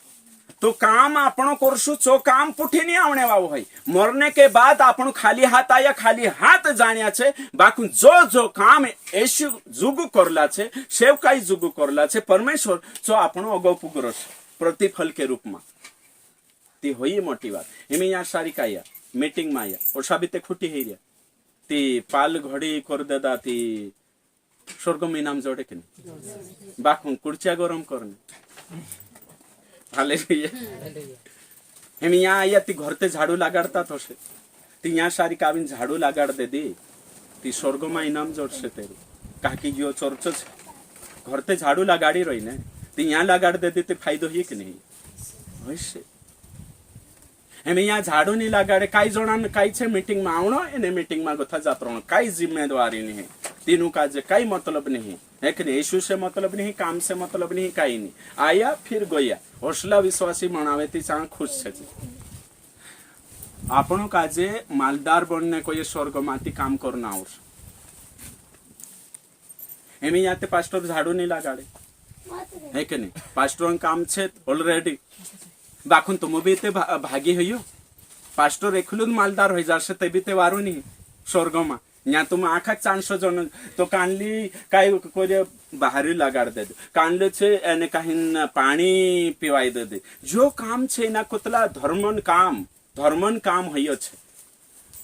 तो काम आपण करसु चो काम पुठी नहीं आवने वाव है मरने के बाद आपण खाली हाथ आया खाली हाथ जानिया छे बाकु जो जो काम यीशु जुगु करला छे सेवकाई जुगु करला छे परमेश्वर चो आपण अगौ पुगरस प्रतिफल के रूप में ती होई मोटी बात एमे या सारी काया मीटिंग में आया और साबिते खुटी ही ती पाल घड़ी कर देदा ती स्वर्ग में इनाम जोड़े कि नहीं बाखू कुर्चिया गरम करने हालेलुया हम यहाँ आया ती घर ते झाड़ू लगाड़ता तो से ती यहाँ सारी काबिन झाड़ू लगाड़ दे दी ती स्वर्ग में इनाम जोड़ से तेरू कहा कि जो चर्च घर ते झाड़ू लगाड़ी रही ने ती यहाँ लगाड़ दे दी ते फायदो ही कि नहीं वैसे हम यहाँ झाड़ू नहीं लगाड़े काई जोड़ा काई छे मीटिंग में आवणो एने मीटिंग में गथा जात्रो काई जिम्मेदारी नहीं तीनों का जे काई मतलब नहीं है कि नहीं यीशु से मतलब नहीं काम से मतलब नहीं काई नहीं आया फिर गया हौसला विश्वासी मनावे ती चाह खुश छे आपनो काजे मालदार बनने को ये स्वर्ग माती काम करना और एमी याते पास्टर झाड़ू नहीं लगाड़े है कि नहीं पास्टर काम छे ऑलरेडी बाखुन तुम भी ते भागी हयो पास्टर एकलुद मालदार हो जासे ते भी ते वारू नहीं स्वर्ग में यहाँ तुम आखा 400 जन तो कानली काय कोरे बाहरी लगाड़ दे कानले छे एने कहीं पानी पीवाई दे जो काम छे ना कुतला धर्मन काम हयो छे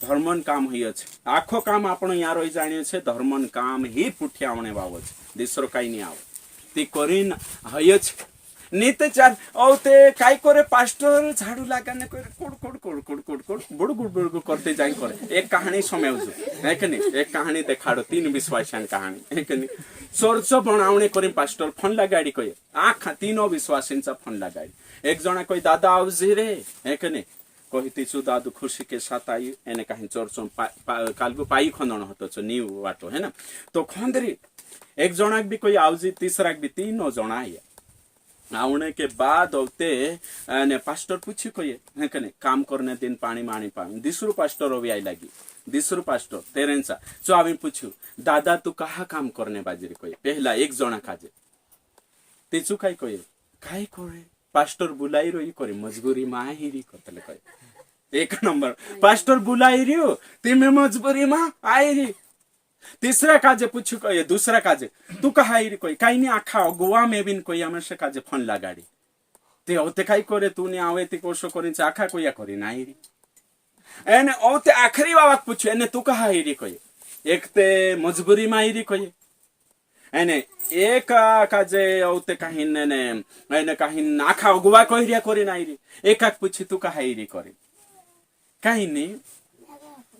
धर्मन काम हयो छे आखो काम आपण यहाँ रही जानियो छे धर्मन काम ही पुठियावणे बाबो छे दिसरो काई नहीं आवे ती करीन हयो छे नीते चार औते काय करे पास्टर झाड़ू लगाने को code code code code code code बुड़ करते जाई करे एक कहानी सुनाउछु है कि नहीं एक कहानी देखाडो 3 विश्वासियां कहानी है कि नहीं चर्च बनाउने करी पास्टर फोन लगाडी कोई आखा 3 विश्वासींचा फोन लगाडी एक जना कोई दादा आउजी रे है कि नहीं कहती छु दादू खुशी के साथ आई एने कहीं चर्च कालगु पाई खंदन होतो छ न्यू वाटो है ना तो खंदरी एक जना भी कोई आउजी तीसरा भी 3 जना आया आने के बाद होते ने पास्टर पूछी कोई है कने काम करने दिन पानी मानी पानी दिसरू पास्टर भी आई लगी दिसरू पास्टर तेरेंसा जो आवी पूछू दादा तू कहा काम करने बाजरी कोई पहला एक जना काजे तेचू काई कोई काई करे पास्टर बुलाई रही करे मजबूरी मा हिरी कतले कोई एक नंबर पास्टर बुलाई रियो तिमे मजबूरी मा आईरी तीसरा काजे पूछू कोई दूसरा काजे तू कहा आई कोई काई नहीं आखा गोवा में बिन कोई हमेशा काजे फोन लगाड़ी ते ओते काई करे तू ने आवे ते कोशो करिन आखा कोई करी ना आई एने ओते आखरी बाबा पूछू एने तू कहा आई कोई एक ते मजबूरी में आई कोई एने एक काजे ओते कहीं ने एने कहीं आखा गोवा कहिरिया करी ना आई एक पूछी तू कहा आई करे काई नहीं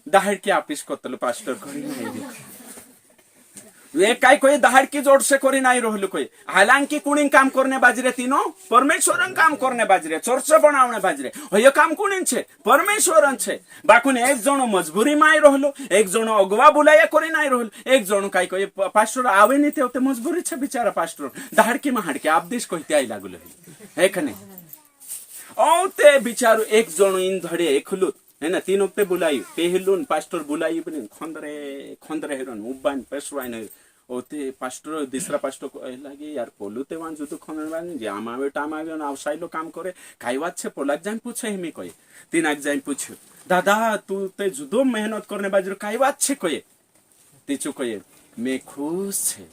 दाहड़ की आपिस कोतल पास्टर करी ना आई वे काय कोई दाहड़ की जोड़ से कोरी नहीं रहलु कोई हालांकि कुणी काम करने बाजरे तीनों परमेश्वरन काम करने बाजरे चर्च बनावने बाजरे होय काम कुणी छे परमेश्वरन छे बाकुन एक जणो मजबूरी माई रहलो एक जणो अगवा बुलाया कोरी नहीं रहलो एक जणो काय कोई पास्टर आवे नहीं ते मजबूरी छे बेचारा पास्टर दाहड़ की महाड़ के आप देश कहते आई लागुल है कने औते बिचारो एक जणो इन धड़े एकलुत है ना 3 ओक्ते बुलाई पहलुन पास्टर बुलाई पनि खंदरे हेरन उबान पेसवाइन ओते पास्टर दूसरा पास्टर को लागे यार पोलुते वान जुतो खंदरवान जे आमावे टामावे न आवसाइलो काम करे काई बात छे पोलाक जान पूछे हिमी कोई 3 आक जान पूछो दादा तू ते जुदो मेहनत करने बाजरो काई बात छे कोई तीचो कोई मैं खुश छे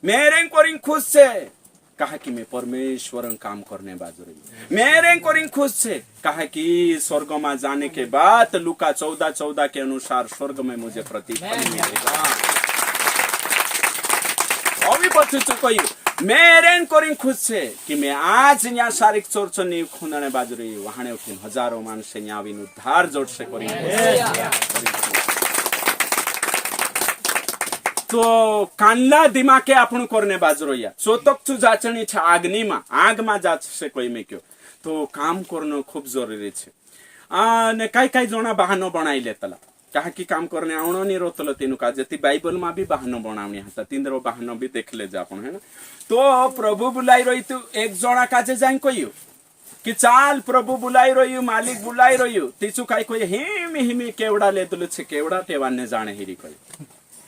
मेरे कोरिन खुश छे कहा कि मैं परमेश्वर काम करने बाजरी मेरे कोरिन खुश छे कहा कि स्वर्ग में जाने के बाद लूका 14:14 के अनुसार स्वर्ग में मुझे प्रतिफल मिलेगा अभी बच्चों कोई मेरे कोरिन खुश छे कि मैं आज यहाँ शारीरिक चर्च नहीं खुंदने बाजरी वहां उठिन हजारों मानस यहाँ विन उद्धार जोड़ से कोरिन तो कानला दिमाके आपण करने बाजरो या सोतक चु जाचणी छे आगनी मा आग मा जाच से कोई में क्यों तो काम करनो खूब जरूरी छे ने काई काई जोना बहानो बनाई लेतला कहा कि काम करने आवणो नि रोतलो तेनु का जति बाइबल मा भी बहानो बनावणी हता तिंदरो बहानो भी देख ले जा आपण है ना तो प्रभु बुलाई रही तू एक जोना काजे जाई कोई कि चाल प्रभु बुलाई रही मालिक बुलाई रही तिचु काई कोई हिमी केवड़ा लेतलो छे केवड़ा टेवाने जाने हिरी कोई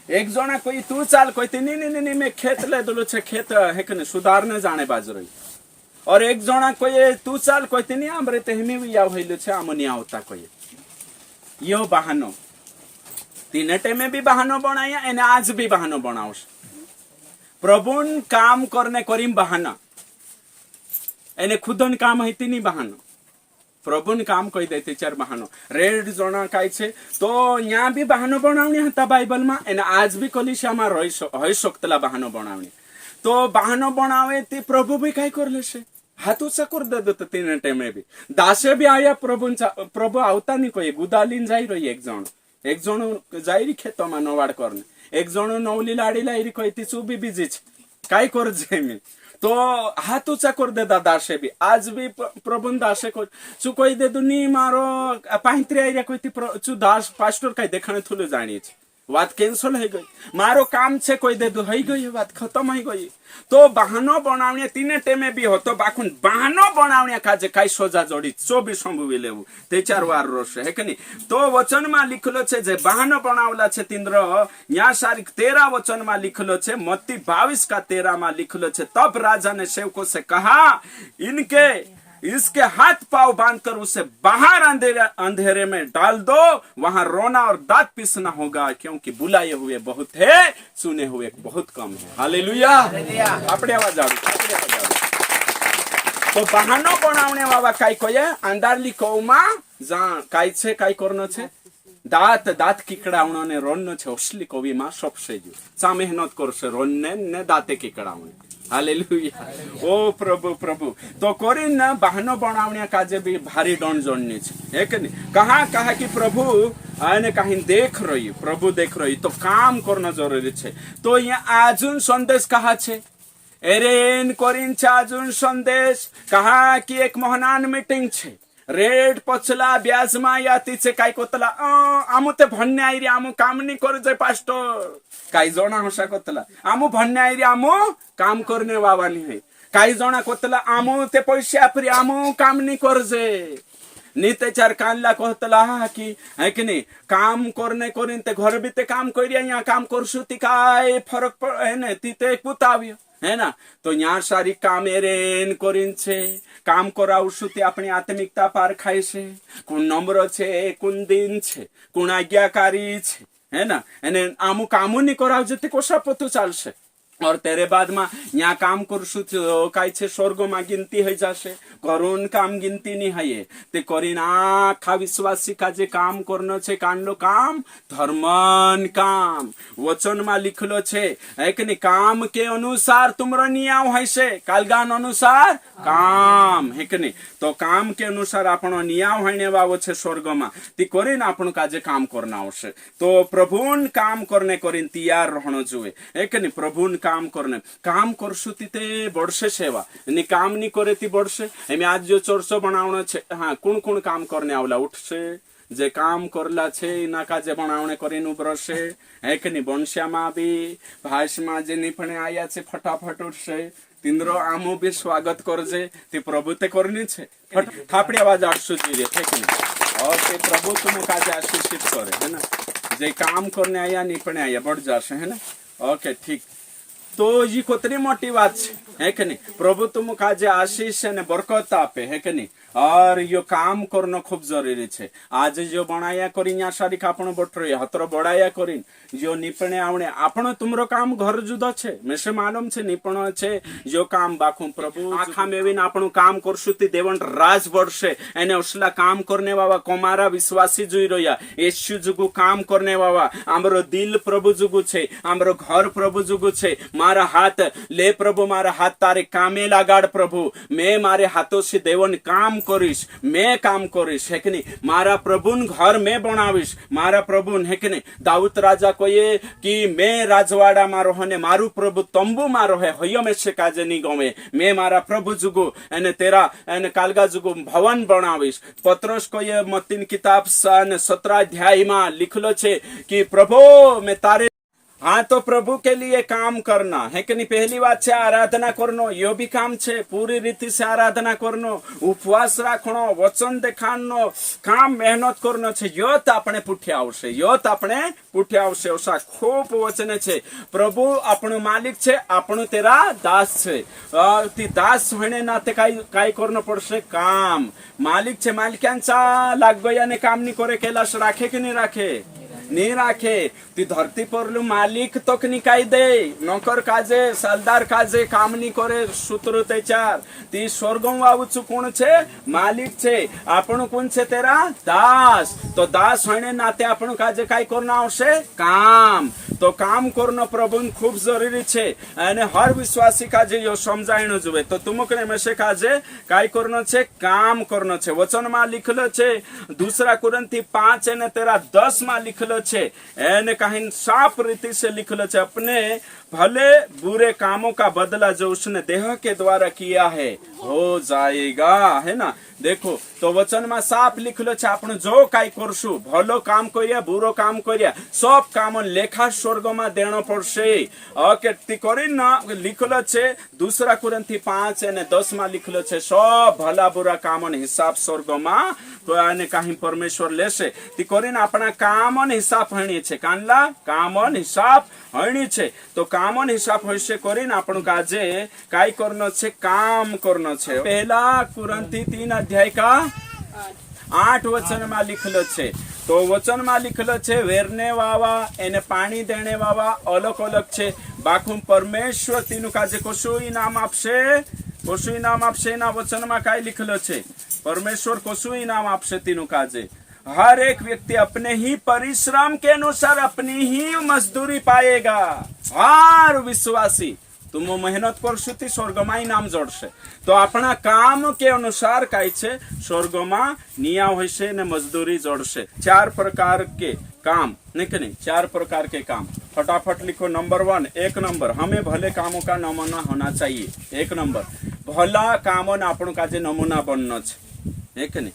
एक जना कोई तू चाल कोई नहीं मैं खेत ले दलो छे खेत है कने सुधारने जाने बाजरो और एक जना कोई तू चाल कोई नहीं हमरे तेहमी भी याव होइलो छे आमनिया होता कोई यो बहानो तीनटे में भी बहानो बनाया एने आज भी बहानो बनाओस प्रभुन काम करने करीम बहाना एने खुदन काम है तीनी बहानो प्रभुन काम कही दे चार बहानो रेड जोना काय छे तो यहाँ भी बहानो बनावणी हता बाइबल में एने आज भी कलिसिया में होई शकतला बहानो बनावणी तो बहानो बनावे ते प्रभु भी काय कर लेशे हाथ ऊंचा कर दे दो तीन टाइमे भी दासे भी आया प्रभु आवता नहीं कोई गुदालीन जाई रही एक जण जाई री खेतो में नवाड करने एक जण नवली लाडी लाई कोई ती चू भी बिजी काय कर जे मी तो हाथ ऊंचा कर दे दासे भी आज भी प्रभु दासे को चू कोई दे दुनी मारो पाहित्री आइया कोई ती चू दास पास्टर काय देखने थुले जानी छे बात कैंसल हो गई मारो काम छे कोई दे दो हो गई बात खत्म हो गई तो बहानो बनावणे तीने टेमे भी हो तो बाकुन बहानो बनावणे काजे काय सोजा जोड़ी 24 संभवी लेवु ते 4 वार रोश है कि तो वचन में लिखलो छे जे बहानो बनावला छे तिंद्र या सारिक 13 वचन में लिखलो छे मत्ती 22 का 13 में लिखलो छे तब राजा ने सेवकों से कहा इसके हाथ पांव बांधकर उसे बाहर अंधेरे में डाल दो वहां रोना और दांत पीसना होगा क्योंकि बुलाए हुए बहुत है सुने हुए बहुत कम है हालेलुया आपणे आवाज आवडे तो बहानो बनावणे वाला काय कोये अंधारली कौमा जा काय छे काय करनो छे दात किकडावणो ने रोननो छे असली कवी में सपसे जो चा मेहनत करशे रोनने ने दाते किकडावणे हालेलुया ओ प्रभु तो कोरिन बहानो बनावण्या काजे भी भारी डोन जोड़नी है कि नहीं कहा कि प्रभु आने कहीं देख रही प्रभु देख रही तो काम करना जरूरी है तो ये आजुन संदेश कहा छे एरेन कोरिन आजुन संदेश कहा कि एक महान मीटिंग छे रेड पचला ब्याज मा या तिचे काय कोतला आमु ते भन्ने आइरी आमु काम नहीं कर जाय पास्टर काय जणा हसा कोतला आमु भन्ने आइरी आमु काम करने वावा नहीं है काय जणा कोतला आमु ते पैसे आपरी आमु काम नहीं कर जे नीते चार कानला कहतला कि है कि नहीं काम करने कोरिन ते घर भी ते काम करिया यहाँ काम करसु ती काय फरक है ने ती ते पुताव्यो है ना तो यहाँ सारी काम एरेन कोरिन छे काम करावशु ते अपनी आत्मिकता पार खाय छे कोण नम्र छे कोण दिन छे कोण आज्ञाकारी छे है ना एने आमु कामू नहीं करावजे ते कोसा पतु चालशे और तेरे बाद में यहाँ काम करसु तो काय छे स्वर्ग में गिनती हो जाशे करून काम गिनती नहीं है ते करीन आखा विश्वासी का जे काम करनो छे कांडलो काम धर्मन काम वचन में लिखलो छे है कि नहीं काम के अनुसार तुमरो नियम है से कालगान अनुसार काम है कि नहीं तो काम के अनुसार आपनो नियम होने वावो छे स्वर्ग में ती करीन आपनो काजे काम करना आवशे तो प्रभुन काम करने करीन तैयार रहनो जुए है कि नहीं प्रभुन काम करने काम करसु तीते बढ़से सेवा नि काम नहीं करे ती बढ़से एमे आज जो चर्चो बनावनो छे हाँ कुण काम करने आवला उठसे जे काम करला छे इना काजे बनावणे करीने उभरसे है कि नहीं बनश्यामा भी भाषमा जे निपणे आया छे फटाफट उठसे तिंद्रो आमो भी स्वागत करजे ती प्रभु ते करनी छे थापड़ी आवाज आठसु जी रे है कि नहीं और ते प्रभु तुम काजे आशीषित करे है ना जे काम करने आया निपणे आया बढ़ जाशे है ना ओके ठीक तो ये कोतरी मोटी बात है कि नहीं प्रभु तुम काजे आशीष ने बरकत आपे है कि नहीं और यो काम करना खूब जरूरी है आज जो बनाया करीन या सारी आपण बटरे हतरो बड़ाया करीन जो निपणे आवणे आपण तुमरो काम घर जुदा छे मेसे मालूम छे निपण छे जो काम बाखू प्रभु आखा मेवीन आपण काम करसु ती देवन राज बढ़से एने उसला काम करने वाला कोमारा विश्वासी जुई रोया येशू जुगु काम करने वाला हमरो दिल प्रभु जुगु छे हमरो घर प्रभु जुगु छे मारा हाथ ले प्रभु मारा हाथ तारे कामे लगाड़ प्रभु मैं मारे हाथों से देवन काम करीश मैं काम करीश है कि नहीं मारा प्रभुन घर में बनावीश मारा प्रभुन है कि नहीं दाऊद राजा को ये कि मैं राजवाड़ा मारो हने मारू प्रभु तंबू मारो है होयो में से काजे नहीं गवे मैं मारा प्रभु जुगु एने तेरा एने कालगा जुगु भवन बनावीश पत्रोस को ये मत्तीन किताब 17 अध्याय में लिखलो छे कि प्रभु मैं तारे हाँ तो प्रभु के लिए काम करना है कि नहीं पहली बात है आराधना करनो यो भी काम छे पूरी रीति से आराधना करनो उपवास राखनो वचन देखानो काम मेहनत करनो छे यो तो अपने पुठे आवशे यो तो अपने पुठे आवशे ओसा खूब वचन छे प्रभु आपनो मालिक छे आपनो तेरा दास छे ती दास होने नाते काय करनो पड़शे काम मालिक छे मालिकांचा लागगोयाने काम नहीं करे कैलाश राखे कि नहीं राखे नहीं राखे ती धरती पर मालिक तक निकाय दे नौकर काजे सालदार काजे काम नहीं करे सूत्र तेचार ती स्वर्गम वावुचु कोण छे मालिक छे आपण कोण छे तेरा दास तो दास होने नाते आपण काजे काय करना आवशे काम तो काम करना प्रभु खूब जरूरी छे અને हर विश्वासी काजे यो समजायणो जुवे तो तुमकने मेसे काजे काय करनो छे काम करनो छे वचन में लिखलो छे दूसरा कुरंती 5 અને तेरा 10 में लिखलो छे एने कहीं साफ रीति से लिखलो छे अपने भले बुरे कामों का बदला जो उसने देह के द्वारा किया है हो जाएगा है ना देखो तो वचन में साफ लिखलो छे आपण जो काय करशु भलो काम करिया बुरो काम करिया सब काम लेखा स्वर्ग में देनो पड़शे ओके ती करी ना लिखलो छे दूसरा कुरंती 5 અને 10 में लिखलो छे सब भला बुरा काम हिसाब स्वर्ग में तो आने कहीं परमेश्वर लेशे ती करी ना अपना काम हिसाब हणी छे कानला काम हिसाब हणी छे तो काम हिसाब होइसे करी ना आपण काजे काय करनो छे काम करनो छे पहला कुरंती 3 अध्याय का 8 वचन में लिखलो छे तो वचन में लिखलो छे वेरने वावा एने पानी देने वावा अलग अलग छे बाकू परमेश्वर तीनु काजे कोशु इनाम आपशे ना वचन में काय लिखलो छे परमेश्वर कोशु इनाम आपशे तीनु काजे हर एक व्यक्ति अपने ही परिश्रम के अनुसार अपनी ही मजदूरी पाएगा हर विश्वासी तुम मेहनत करशु ती स्वर्ग में इनाम जोड़शे तो अपना काम के अनुसार काय छे स्वर्ग में निया होइसे ने मजदूरी जोड़शे 4 प्रकार के काम नहीं 4 प्रकार के काम फटाफट लिखो नंबर 1 1 नंबर हमें भले कामों का नमूना होना चाहिए 1 नंबर भला कामों ने आपण काजे नमूना बननो छे एक नहीं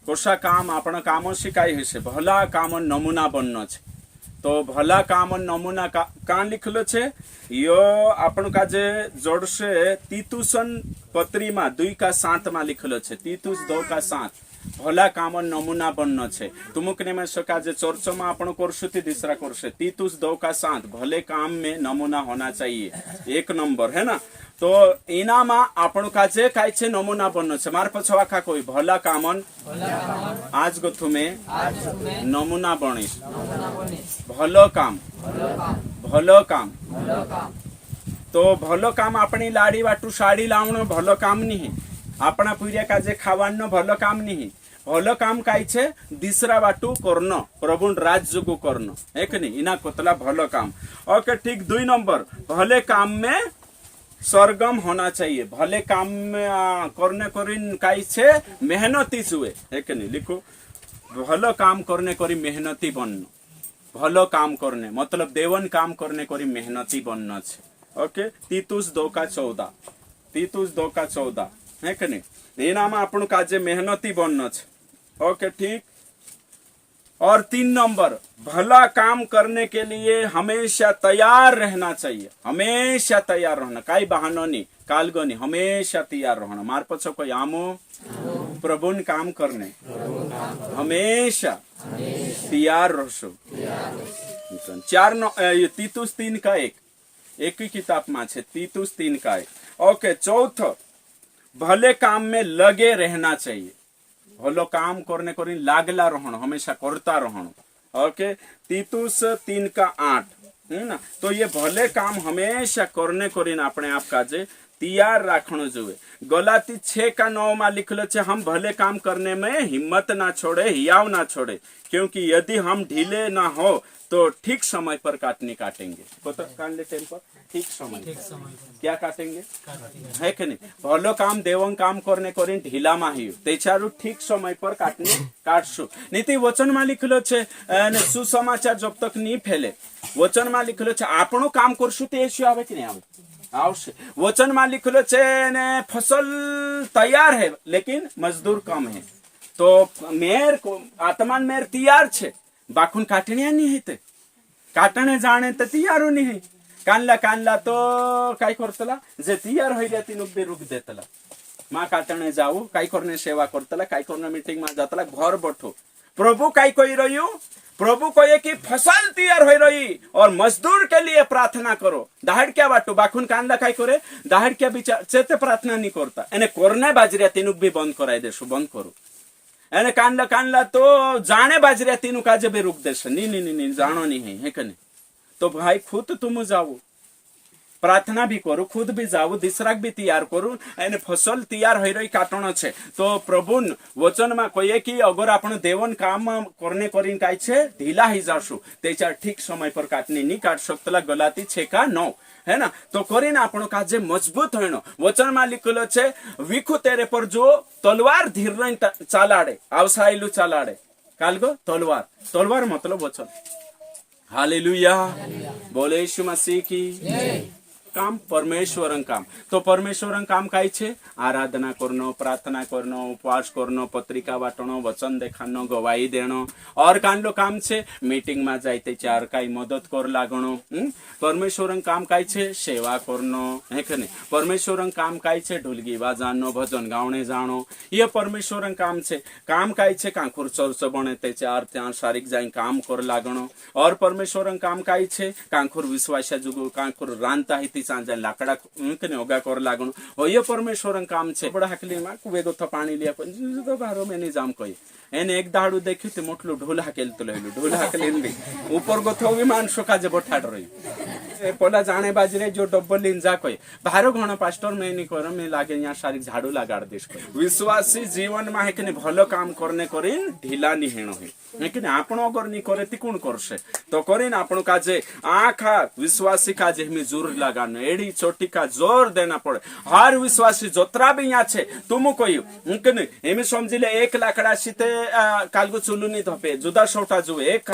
कोशा काम आपण कामो शिकाय हशे भला काम नमूना बननो छे तो भला काम नमूना का लिखलो छे यो आपण काजे जोड़शे तीतुसन पत्री में 2:7 में लिखलो छे तीतुस 2:7 भला काम नमूना बननो छे तुमकने में सकाजे चर्च में आपण करशु ती दूसरा करशे तीतुस 2:7 भले काम में नमूना होना चाहिए 1 नंबर है ना तो इनामा आपण काजे काय छे नमूना बननो छे मार पछवा खा कोई भला कामन आज गो तुमे नमूना बणीश भलो काम तो भलो काम अपनी लाड़ी वाटू साड़ी लावणो भलो काम नहीं अपना पूरिया काजे खावानो भलो काम नहीं भलो काम काय छे दिसरा वाटू करनो प्रभु राज्य को करनो एक नहीं इना कोतला भलो काम ओके ठीक 2 नंबर भले काम में सरगम होना चाहिए भले काम में करने करिन काय छे मेहनती जुए एक नहीं लिखो भलो काम करने करी मेहनती बननो भलो काम करने मतलब देवन काम करने करी मेहनती बनना छे ओके तीतुस 2:14 है कि नहीं एना में आपण काजे मेहनती बनना छे ओके ठीक और 3 नंबर भला काम करने के लिए हमेशा तैयार रहना चाहिए हमेशा तैयार रहना काई बहानो नहीं कालगो नहीं हमेशा तैयार रहना मार पछो कोई आमो प्रभुन काम करने हमेशा तैयार रहशो 4 तीतुस 3:1 एक ही किताब में छे तीतुस 3:1 ओके चौथो भले काम में लगे रहना चाहिए भलो काम करने करी लागला रहनो हमेशा करता रहनो ओके तीतुस 3:8 है ना तो ये भले काम हमेशा करने करीन अपने आप काजे तैयार राखनो जुए गलाती 6:9 में लिखलो छे हम भले काम करने में हिम्मत ना छोड़े हियाव ना छोड़े क्योंकि यदि हम ढीले ना हो तो ठीक समय पर काटनी काटेंगे कान ले टाइम पर ठीक समय क्या काटेंगे है कि नहीं भलो काम देवं काम करने करीन ढीला माही तेचारू ठीक समय पर काटनी काटशु नीति वचन में लिखलो छे सुसमाचार जब तक नहीं फैले वचन में लिखलो छे आपणो काम करशु ते एशु आवे कि नहीं आवे आवश्य वचन में लिखलो छे ने फसल तैयार है लेकिन मजदूर कम है तो मेर को आत्मान मेर तैयार छे बाखुन काटणिया नहीं है ते काटणे जाणे ते तैयारो नहीं है कानला तो काय करतला जे तैयार होइल्या तीनुक बे रुक देतला मां काटणे जाऊ काय करने सेवा करतला काय करने मीटिंग में जातला घर बैठो प्रभु काय कहि रहियो प्रभु कहे कि फसल तैयार हो रही और मजदूर के लिए प्रार्थना करो दाहड़ क्या बाटो बाखुन कांदा काय करे दाहड़ क्या विचार चेते प्रार्थना नहीं करता एने करने बाजरिया तीनुक भी बंद कराई देशु बंद करो એને કાનલા તો જાણે બાજरिया तीनों काजे भी रुक देश नहीं जानो नहीं है कने तो भाई खुद तुम जाओ प्रार्थना भी करू खुद भी जाऊ दिसराक भी तैयार करू एने फसल तैयार हो रही काटण छे तो प्रभु वचन में कहे कि अगर आपण देवन काम करने करीन काय छे ढीला ही जाशु तेचा ठीक समय पर काटनी नहीं काट सकतला गलाती छे का नो है ना तो करीन आपण काजे मजबूत होइनो वचन में लिखलो छे विखु तेरे पर जो तलवार धीर रही चालाड़े आवसाइलु चालाड़े कालगो तलवार मतलब वचन हालेलुया बोले यीशु मसीह की काम परमेश्वरं काम तो परमेश्वरं काम काय छे आराधना करनो प्रार्थना करनो उपवास करनो पत्रिका वाटनो वचन देखानो गवाही देनो और कानलो काम छे मीटिंग में जाइते चार काई मदद कर लागणो परमेश्वरं काम काय छे सेवा करनो है के नहीं परमेश्वरं काम काय छे ढोलकी बाजानो भजन गावणे जानो ये परमेश्वरं काम छे काम काय छे कांकुर चर्च बने ते चार त्या सारिक जाई काम कर लागणो और परमेश्वरं काम काय छे कांकुर विश्वासा जुगो कांकुर रांता हिती सांजा लाकड़ा कने होगा कर लागणो ओ ये परमेश्वरं काम छे बड़ा हकली मा कुवे गो थ पानी लिया तो बारो में नहीं जाम कोई एने एक दाडू देखी ते मोटलो ढोल हाकेल तो लेलु ढोल हाकेलिन भी ऊपर गो थो विमान काजे बठाड रही ए पोला जाने बाजरे जो डब्बल लिन जा कोई बारो घणो पास्टर में नहीं कर में लागे यहाँ सारी झाड़ू लगाड़ देश कोई विश्वासी जीवन में हेकने भलो काम करने करिन ढीला नहीं हेणो है लेकिन आपण अगर नहीं करे ती कोण करसे तो करिन आपण काजे आखा विश्वासी काजे में जोर लगानो एड़ी चोटी का जोर देना पड़े हर विश्वासी जोतरा भी यहाँ छे तुम कोई उनके एमे समझिले एक लाकड़ा सीते कालगो चुलू नहीं धपे जुदा सोटा जुए एक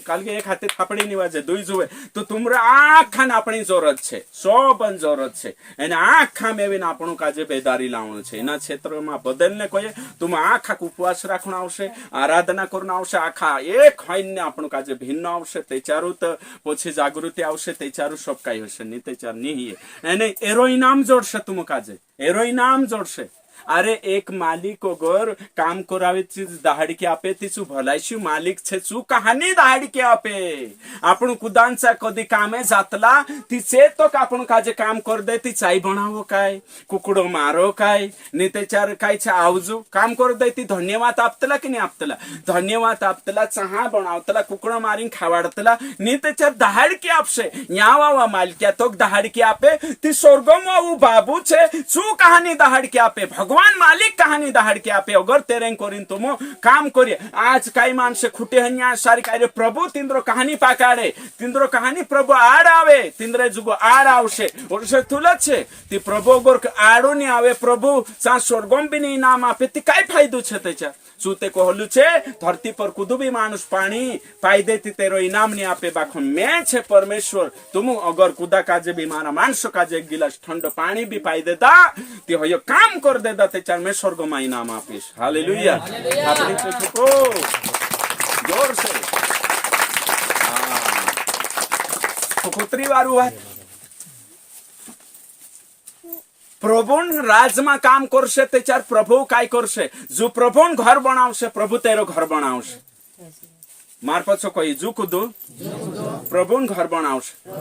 कालगे एक हाथे थापड़ी नहीं वाजे दुई जुए तो तुमरे आखा ना अपनी जरूरत छे सबन जरूरत छे एने आखा में भी आपणो काजे बेदारी लावणो छे एना क्षेत्र में बदलने कोई तुम आखा उपवास राखणो आवशे आराधना करणो आवशे आखा एक हईने आपणो काजे भिन्न आवशे तेचारू तो पछी जागृति आवशे तेचारू सब काई हशे नहीं तेचार नहीं एने एरो इनाम जोड़शे तुम काजे एरो इनाम जोड़शे अरे एक मालिक अगर काम करावे दहाड़ी के आपे तिचू भलायशी मालिक छे चू कहानी दहाड़ी के आपे आपण कुदांचा कधी कामे जातला तिचे तो आपण काजे काम कर दे ती चाई बनावो काय कुकडो मारो काय नितेचार काय छे आवजू काम कर दे ती धन्यवाद आपतला की नाही आपतला धन्यवाद आपतला चहा बनावतला कुकडो मारीन खावाडतला नितेचार दहाड़ी के आपसे यावा मालिक्या तो दहाड़ी के आपे ती स्वर्गम बाबू छे चू कहानी दहाड़ी के आपे भगवान मालिक कहानी दहाड़ के आपे अगर तेरे करीन तुम काम करिए आज कई मानसे खुटे हन्या सारी कार्य प्रभु तिंद्रो कहानी पाकाड़े तिंद्रो कहानी प्रभु आड़ आवे तिंद्रे जुगो आड़ आवशे और से तुलत छे ती प्रभु अगर आड़ो नहीं आवे प्रभु सा स्वर्गम भी नहीं नाम आपे ती काय फायदो छे तेचा सूते कहलु छे धरती पर कुदु भी मानुष पानी पाई देती तेरो इनाम नहीं आपे बाखो मैं छे परमेश्वर तुम अगर कुदा काजे भी मारा मानसो काजे एक गिलास ठंडो पानी भी पाई देता ती होयो काम कर देता तेचार मैं स्वर्ग में इनाम आपिस हालेलुया आपनी तो छुपो जोर से तो कुतरी वारू है प्रभुन राज में काम करशे तेचार प्रभु काय करशे जो प्रभुन घर बनावशे प्रभु तेरो घर बनावशे मार पछो कोई जू कुदू प्रभुन घर बनावशे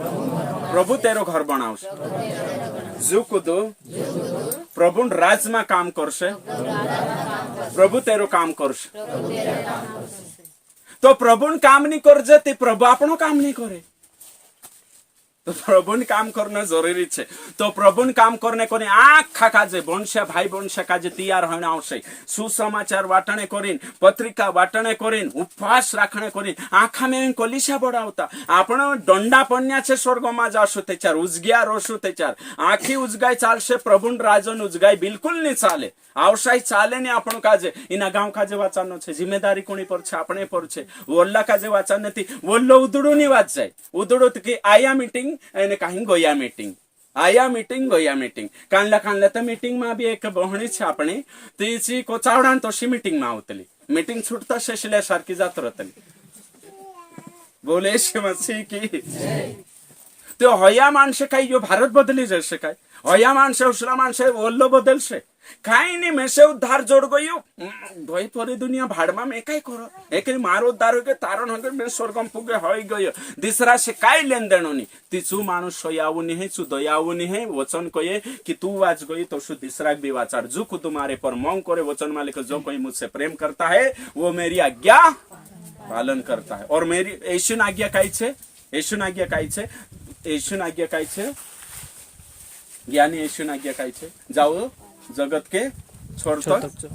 प्रभु तेरो घर बनावशे जू कुदू प्रभुन राज में काम करशे प्रभु तेरो काम करशे तो प्रभुन काम नहीं कर जते प्रभु आपनो काम नहीं करे तो प्रभुन काम करना जरूरी छे तो प्रभुन काम करने कोनी आखा काजे बनशा भाई बनशा काजे तैयार होना आवशे सुसमाचार वाटणे करीन पत्रिका वाटणे करीन उपवास राखणे करीन आखा में कोलिशा बडावता आपण दंडा पन्या छे स्वर्ग में जाशो तेचार उजग्या रोशो तेचार आखी उजगाई चालशे प्रभुन राजन उजगाई बिल्कुल नहीं चाले आवशाई चाले ने आपण काजे इना गांव काजे वाचानो छे जिम्मेदारी कोनी पर छे आपणे पर छे वल्ला काजे वाचान नथी वल्लो उदडू नी वाच जाय उदडू की आया मीटिंग एने कहीं गोया मीटिंग आया मीटिंग गोया मीटिंग कानला तो मीटिंग में भी एक बहणी छे आपणी तीची कोचावडान तशी मीटिंग में आवतली मीटिंग छुटता शेषल्या सारखी जात रहतली बोले यीशु मसीह की तो हया माणसे काय यो भारत बदली जसे काय हया माणसे उसला माणसे वल्लो बदलशे काई नहीं मैं से उद्धार जोड़ गयो भाई परे दुनिया भाड़मा में काय करो एक मारो उद्धार हो गए तारण हो गए मैं स्वर्गम पुगे हो गयो दूसरा से काय लेन देन नहीं तिचु मानुष सोयावु नहीं चु दयावु नहीं वचन कहे कि तू वाच गई तो सु तीसरा भी वाचार जो को तुम्हारे पर मोंग करे वचन मालिक जो कोई मुझसे प्रेम करता है वो मेरी आज्ञा पालन करता है और मेरी यीशु आज्ञा काय छे यीशु आज्ञा काय छे यीशु आज्ञा काय छे ज्ञानी यीशु आज्ञा काय छे जाओ जगत के छोड़ तक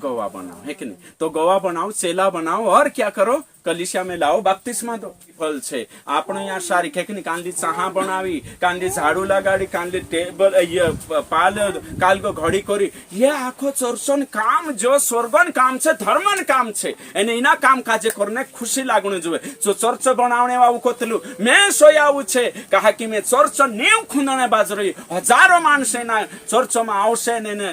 गवाह बनाओ है कि नहीं तो गवाह बनाओ चेला बनाओ और क्या करो कलिसिया में लाओ बपतिस्मा दो फल छे आपने यहाँ सारी है कि नहीं कांदी चाहा बनावी कांदी झाड़ू लगाड़ी कांदी टेबल ये पाल काल को घड़ी करी ये आखो चर्चन काम जो स्वर्गन काम छे धर्मन काम छे एने इना काम काजे करने खुशी लागने जुए जो चर्च बनावने वाऊ कोतलु मैं सोयाऊ छे कहा कि मैं चर्च नीव खुंदने बाज रही हजारों मानसे ना चर्च में आवशे ने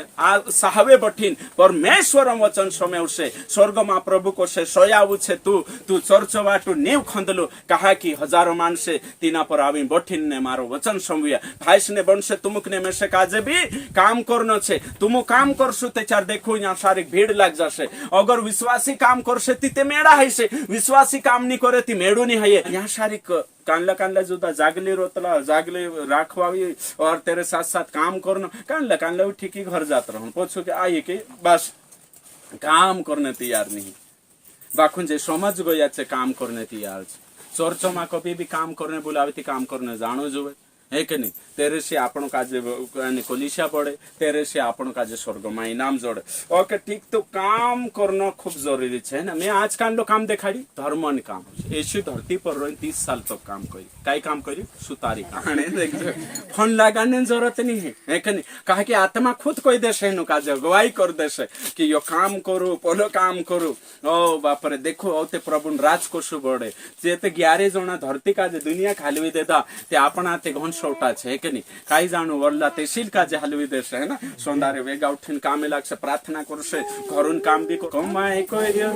साहवे बठीन परमेश्वर वचन समय स्वर्ग में प्रभु को से सोयाऊ छे तू चर्च बाटू नीव खंदलु कहा कि हजारों मानसे तीना पर आवी बठीन ने मारो वचन समविया भाईस ने बनसे तुमुक ने में से काजे भी काम करनो छे तुमु काम करसु ते चार देखो यहाँ सारी भीड़ लाग जासे अगर विश्वासी काम करसे तीते मेड़ा है से विश्वासी काम नहीं करे ती मेड़ू नहीं है यहाँ सारी कानला कानला जुदा जागले रोतला जागले राखवावी और तेरे साथ साथ काम करनो कानला ठीक ही घर जात रहो पूछो कि आइए कि बस काम करने तैयार नहीं बाखुन जे समझ गया छे काम करने तैयार चर्च में कभी भी काम करने बुलावे काम करने जानो जुए है कि नहीं तेरे से आपण काजे कलिसिया पड़े तेरे से आपण काजे स्वर्ग में इनाम जोड़े ओके ठीक तो काम करना खूब जरूरी है ना मैं आज कान लो काम देखाड़ी धर्मन काम यीशु धरती पर रही 30 साल तक काम करी कई काम करी सुतारी कहानी फोन लगाने जरूरत नहीं है कि नहीं कहा कि आत्मा खुद कोई देश है काजे अगुवाई कर देश कि यो काम करू पोलो काम करू ओ बापरे देखो औते प्रभु राज कोशु बड़े जेते 11 जना धरती काजे दुनिया खालवी देता ते आपणा ते घन छोटा है कि नहीं काही जाणू वरला तेशील का जे हलवी देश है ना सोंदारे वेगा उठीन कामे लागसे प्रार्थना करसे घरून काम भी कमाई कर्यो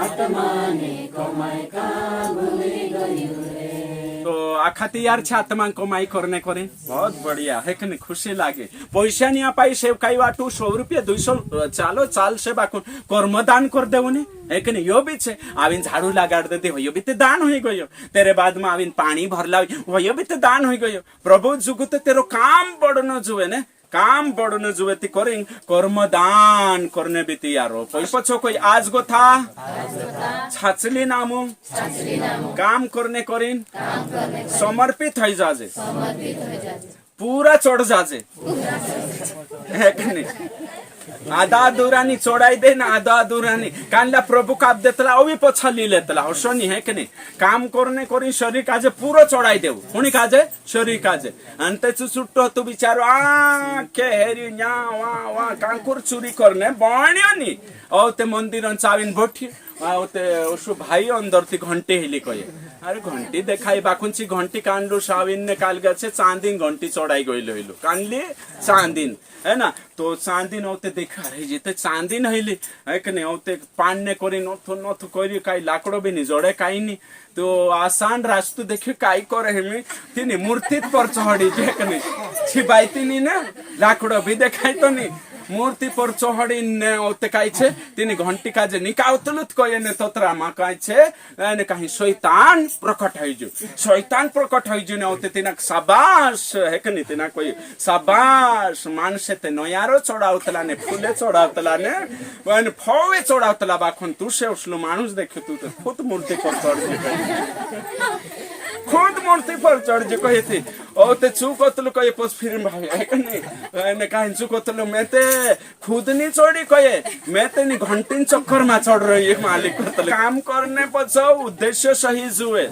आत्माने कमाई काम तो आखा तैयार छे आत्मा कमाई करने करे बहुत बढ़िया है कि नहीं खुशी लागे पैसा नहीं पाई से कई वाटू 100 रुपया 200 चालो चाल से बाकू कर्मदान कर देवने है कि नहीं यो भी छे आविन झाड़ू लगाड़ देते हो यो भी ते दान हो गयो तेरे बाद में आविन पानी भरला हो यो भी ते दान हो गयो प्रभु जुगुते तेरो काम बड़नो जुए ने काम बड़नो जुए ती करें कर्मदान करने भी तैयार हो पछो कोई आज गो था छाचली नामो काम करने करें समर्पित हो जाजे पूरा चढ़ जाजे है कि नहीं आधा अधूरा नहीं चढ़ाई दे ना आधा अधूरा नहीं कानला प्रभु काप देतला ओ भी पछा ली लेतला हो शनि है कि नहीं काम करने करी शरीर काजे पूरा चढ़ाई देव पुणी काजे शरीर काजे अंते चुट्टो तू बिचारो आ के हेरी न्या वा वा कांकुर चोरी करने बण्यो नी ओ ते मंदिर चाविन बठी ओते ओसु भाई अंदर थी घंटे हिली कहे अरे घंटी देखाई बाकुंची घंटी कानलू साविन ने काल गए चांदीन घंटी चढ़ाई गई हिलू कानली चांदीन है ना तो चांदीन होते देखा अरे जीते चांदीन हिली है कि नहीं होते पान ने करी नथु करी काई लाकड़ो भी नहीं जोड़े काई नहीं तो आसान रास्तु देखियो काई करे हमें तिनी मूर्ति पर चढ़ी जे कि नहीं छिपाई तिनी ना लाकड़ो भी देखाई तो नहीं मूर्ति पर चढ़ी ने ओते काई छे तिनी घंटी काजे निकाउतलुत कये ने तोतरा मा काई छे ने कहीं शैतान प्रकट हइजु शैतान प्रकट हइजु ने ओते तिना शाबाश है कि नहीं तिना कोई शाबाश मानसे ते नयारो चढ़ाउतला ने फूले चढ़ाउतला ने वन फवे चढ़ाउतला बाखन तू से उसलो मानुस देखो तू तो खुद मूर्ति पर चढ़ खुद मूर्ति पर चढ़ जे कहे थी ओ ते चुकोतलु कहे पोस फिर भाई है कि नहीं ने कहीं चुकोतलु मैं ते खुद नहीं चढ़ी कहे मैं ते नहीं घंटी चक्कर में चढ़ रही है मालिक कोतलु काम करने पछो उद्देश्य सही जुए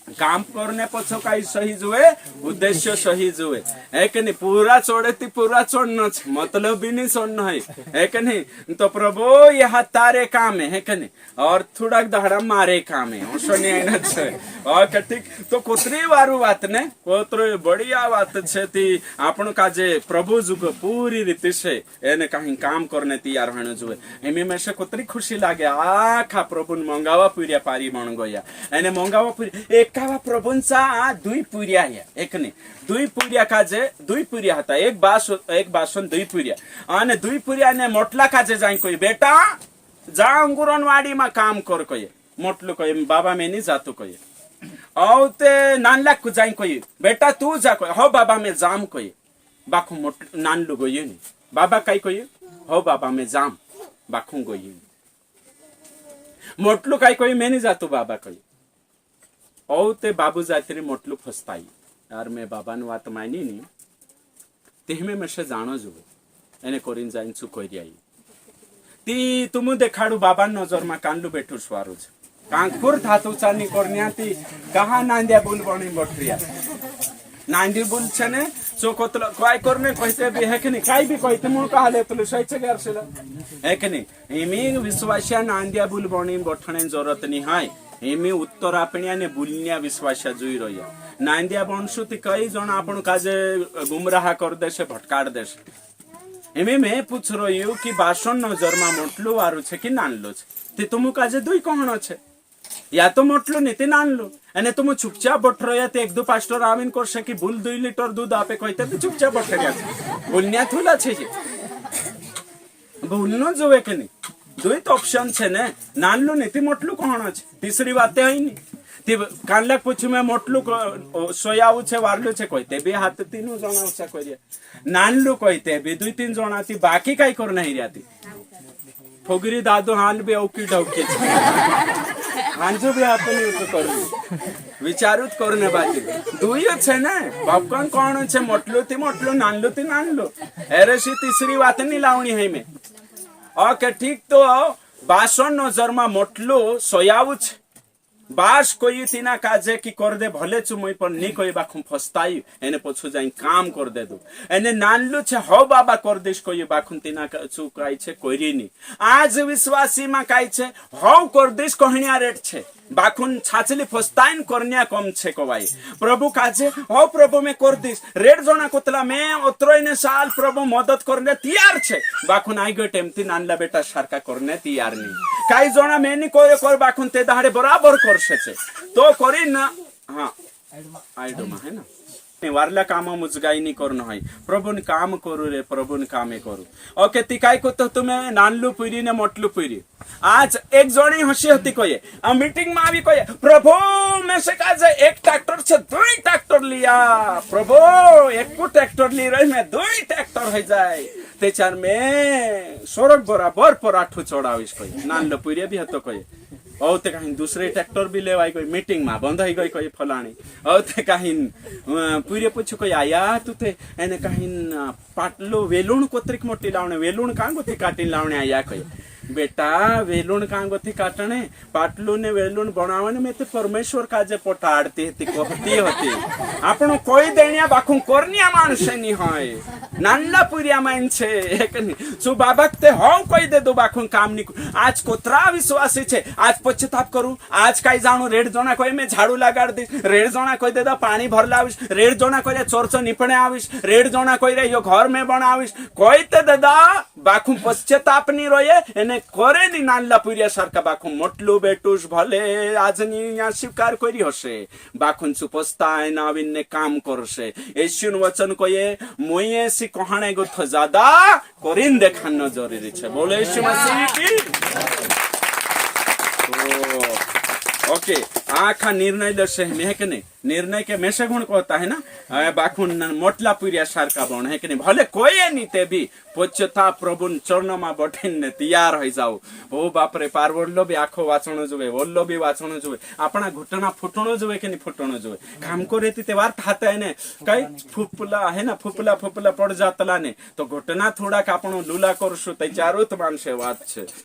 काम करने पछो काई सही जुए उद्देश्य सही जुए है कि नहीं पूरा चढ़े ती पूरा चढ़ना मतलब भी नहीं चढ़ना है कि नहीं तो प्रभु यह तारे काम है कि नहीं और थोड़ा दहड़ा मारे काम है सुनिए ना छे ओके ठीक तो कोतरी वारू बात ने कोतरी बढ़िया बात छे ती आपण काजे प्रभु जुग पूरी रीति से एने कहीं काम करने तैयार होने जुए एमे में से कोतरी खुशी लागे आखा प्रभु मंगावा पूरिया पारी बन गया एने मंगावा पूरी एक आवा प्रभूंचा दुई पुर्या या एक नाही दुई पुर्या काजे दुई पुर्या होता एक बासन दुई पुर्या आणि दुई पुर्या ने मोटला काजे जाई कोई बेटा जा अंगुरनवाड़ी में काम कर कोई मोटलो कोई बाबा में नहीं जातो कोई औ ते नानला को जाई कोई बेटा तू जा कोई हो बाबा में जाम कोई बाखू मोट नानलू गोई नहीं बाबा काई कोई हो बाबा में जाम बाखू गोई मोटलू काई कोई मैं नहीं जातो बाबा कोई औ ते बाबू जाते रे मोटलू फसताई यार मैं बाबा ने बात मानी नहीं तेहमे में से जानो जो एने कोरिन जाइन चु कोई रियाई ती तुम देखाडू बाबा नजर में कानलू बैठू स्वारो छ कांकुर थातू चानी कोरनिया ती कहा नांदिया बोल बणी बठरिया नांदी बोल छने चोकोतल काय करने कहते भी है कि नहीं काय भी कहते मु कहले तुल सहित गरसेला है कि नहीं एमी विश्वासिया नांदिया बोल बणी बठणे जरूरत नहीं है एमी उत्तर आपणिया ने बुलनिया विश्वासिया जुई रहिया नांदिया बनसु ती कई जण आपण काजे गुमराह कर देसे भटकाड़ देसे एमे मैं पूछ रही हूँ कि बासन नजर में मोटलो वारू छे कि नानलो छे ते तुम काजे दुई कहण छे या तो मोटलो नहीं ते नानलो अने तुम चुपचाप बठ रहा ते एक दो पास्टर आविन करसे कि बुल 2 लीटर दूध आपे कहते ते चुपचाप बठ रहा छे बोलनिया थोला छे जे बोलनो जोवे के नहीं दुई तो ऑप्शन छे ने नानलो नहीं ते मोटलो कहण छे तीसरी बात है नहीं ते कानला पूछू मैं मोटलू सोयाऊ छे वारलू छे कहते बे हाथ तीनों जणा छे करिया नानलू कहते बे 2-3 जणा ती बाकी काय कर नाही रियाती फोगरी दादू हान बे औकी ढौकी हांजो भी आपने तो करू विचारुत करने बाकी दुई छे ना बापकन कोण छे मोटलू ती नानलो एरेसी तीसरी बात नहीं लावणी है मैं ओके ठीक तो बासन नजर में मोटलू सोयाऊ छे बास कोई तीना काजे की कर दे भले चुमई पर नहीं कोई बाखु फस्ताई एने पछु जाई काम कर दे दो एने नानलू छे हो बाबा कर देश कोई बाखु तीना चु काई छे कोई नहीं आज विश्वासी मा काई छे हो कर देश कहनिया रेट छे बाखुन छाचली फस्ताइन करनिया कम छे को भाई प्रभु काजे हो प्रभु में कर दिस रेड जोना कोतला में ओत्रोइने साल प्रभु मदद करने तैयार छे बाखुन आई गए टेमती नानला बेटा सरका करने तैयार नहीं काई जोना में नहीं कोई कर बाखुन ते दाड़े बराबर कर छे तो करी ना हां आइडोमा है ना वारला काम मुजगाई नहीं करनो है प्रभुन काम करू रे प्रभुन कामे करू ओके ती काय को तो तुम्हें नानलू पुरी ने मोटलू पुरी आज एक जणी हसी होती कोये मीटिंग में आवी कोये प्रभु में से काजे एक ट्रैक्टर से 2 ट्रैक्टर लिया प्रभु एक को ट्रैक्टर ली रही मैं 2 ट्रैक्टर हो जाए ते चार में सड़क बराबर पराठू चढ़ाविस कोई नानलू पुरी भी हतो कोये औ ते कहीं दूसरे ट्रैक्टर भी लेवाई कोई मीटिंग में बंद हो गई कोई फलानी औ ते कहीं पूरे पूछो कोई आया तू ते एने कहीं पाटलो वेलुण कोत्रिक मोटी लावणे वेलुण कांगोथी काटी लावणे आया कोई बेटा वेलुण कांगोथी काटणे पाटलू ने वेलुण बनावने में ते परमेश्वर काजे पोटाड़ती हती कहती होती आपण कोई देनिया बाखु करनिया मानसे नहीं होय नानला पुरिया मान छे एक नहीं सो बाबा ते हो कोई दे दो बाखु काम नहीं आज कोतरा विश्वासी छे आज पश्चाताप करू आज काई जाणू रेड जोना कोई में झाड़ू लगाड़ दी रेड जोना कोई दे दा पानी भर लाविस रेड जोना कोई चोरचो निपणे आविस रेड जोना कोई रे यो घर में बनाविस कोई ते दादा बाखु पश्चाताप नहीं रोये एने करे दी नानला पुरिया सरका बाखु मोटलू बेटुस भले आज निया स्वीकार करी हसे बाखुन सुपस्ताय नाविन ने काम करसे येशून वचन कोये मोये सी कहाणे गुथ ज्यादा करिन देखानो जरूरी छे बोले यीशु मसीह की ओके आखा निर्णय दर्शे है कि नहीं निर्णय के में से गुण कहता है ना बाखुन मोटला पुरिया सरका बन है कि नहीं भले कोई नहीं ते भी पश्चाता प्रभु चरण में बठीन ने तैयार हो जाओ ओ बाप रे पार वल्लो भी आखो वाचणो जुवे वल्लो भी वाचणो जुवे अपना घुटना फुटणो जुवे कि नहीं फुटणो जुवे काम करे ते वार थाते है ने कई फुपला है ना फुपला फुपला पड़ जातला ने तो घुटना थोड़ा का आपण लूला करसु ते चारोत मानसे वात छे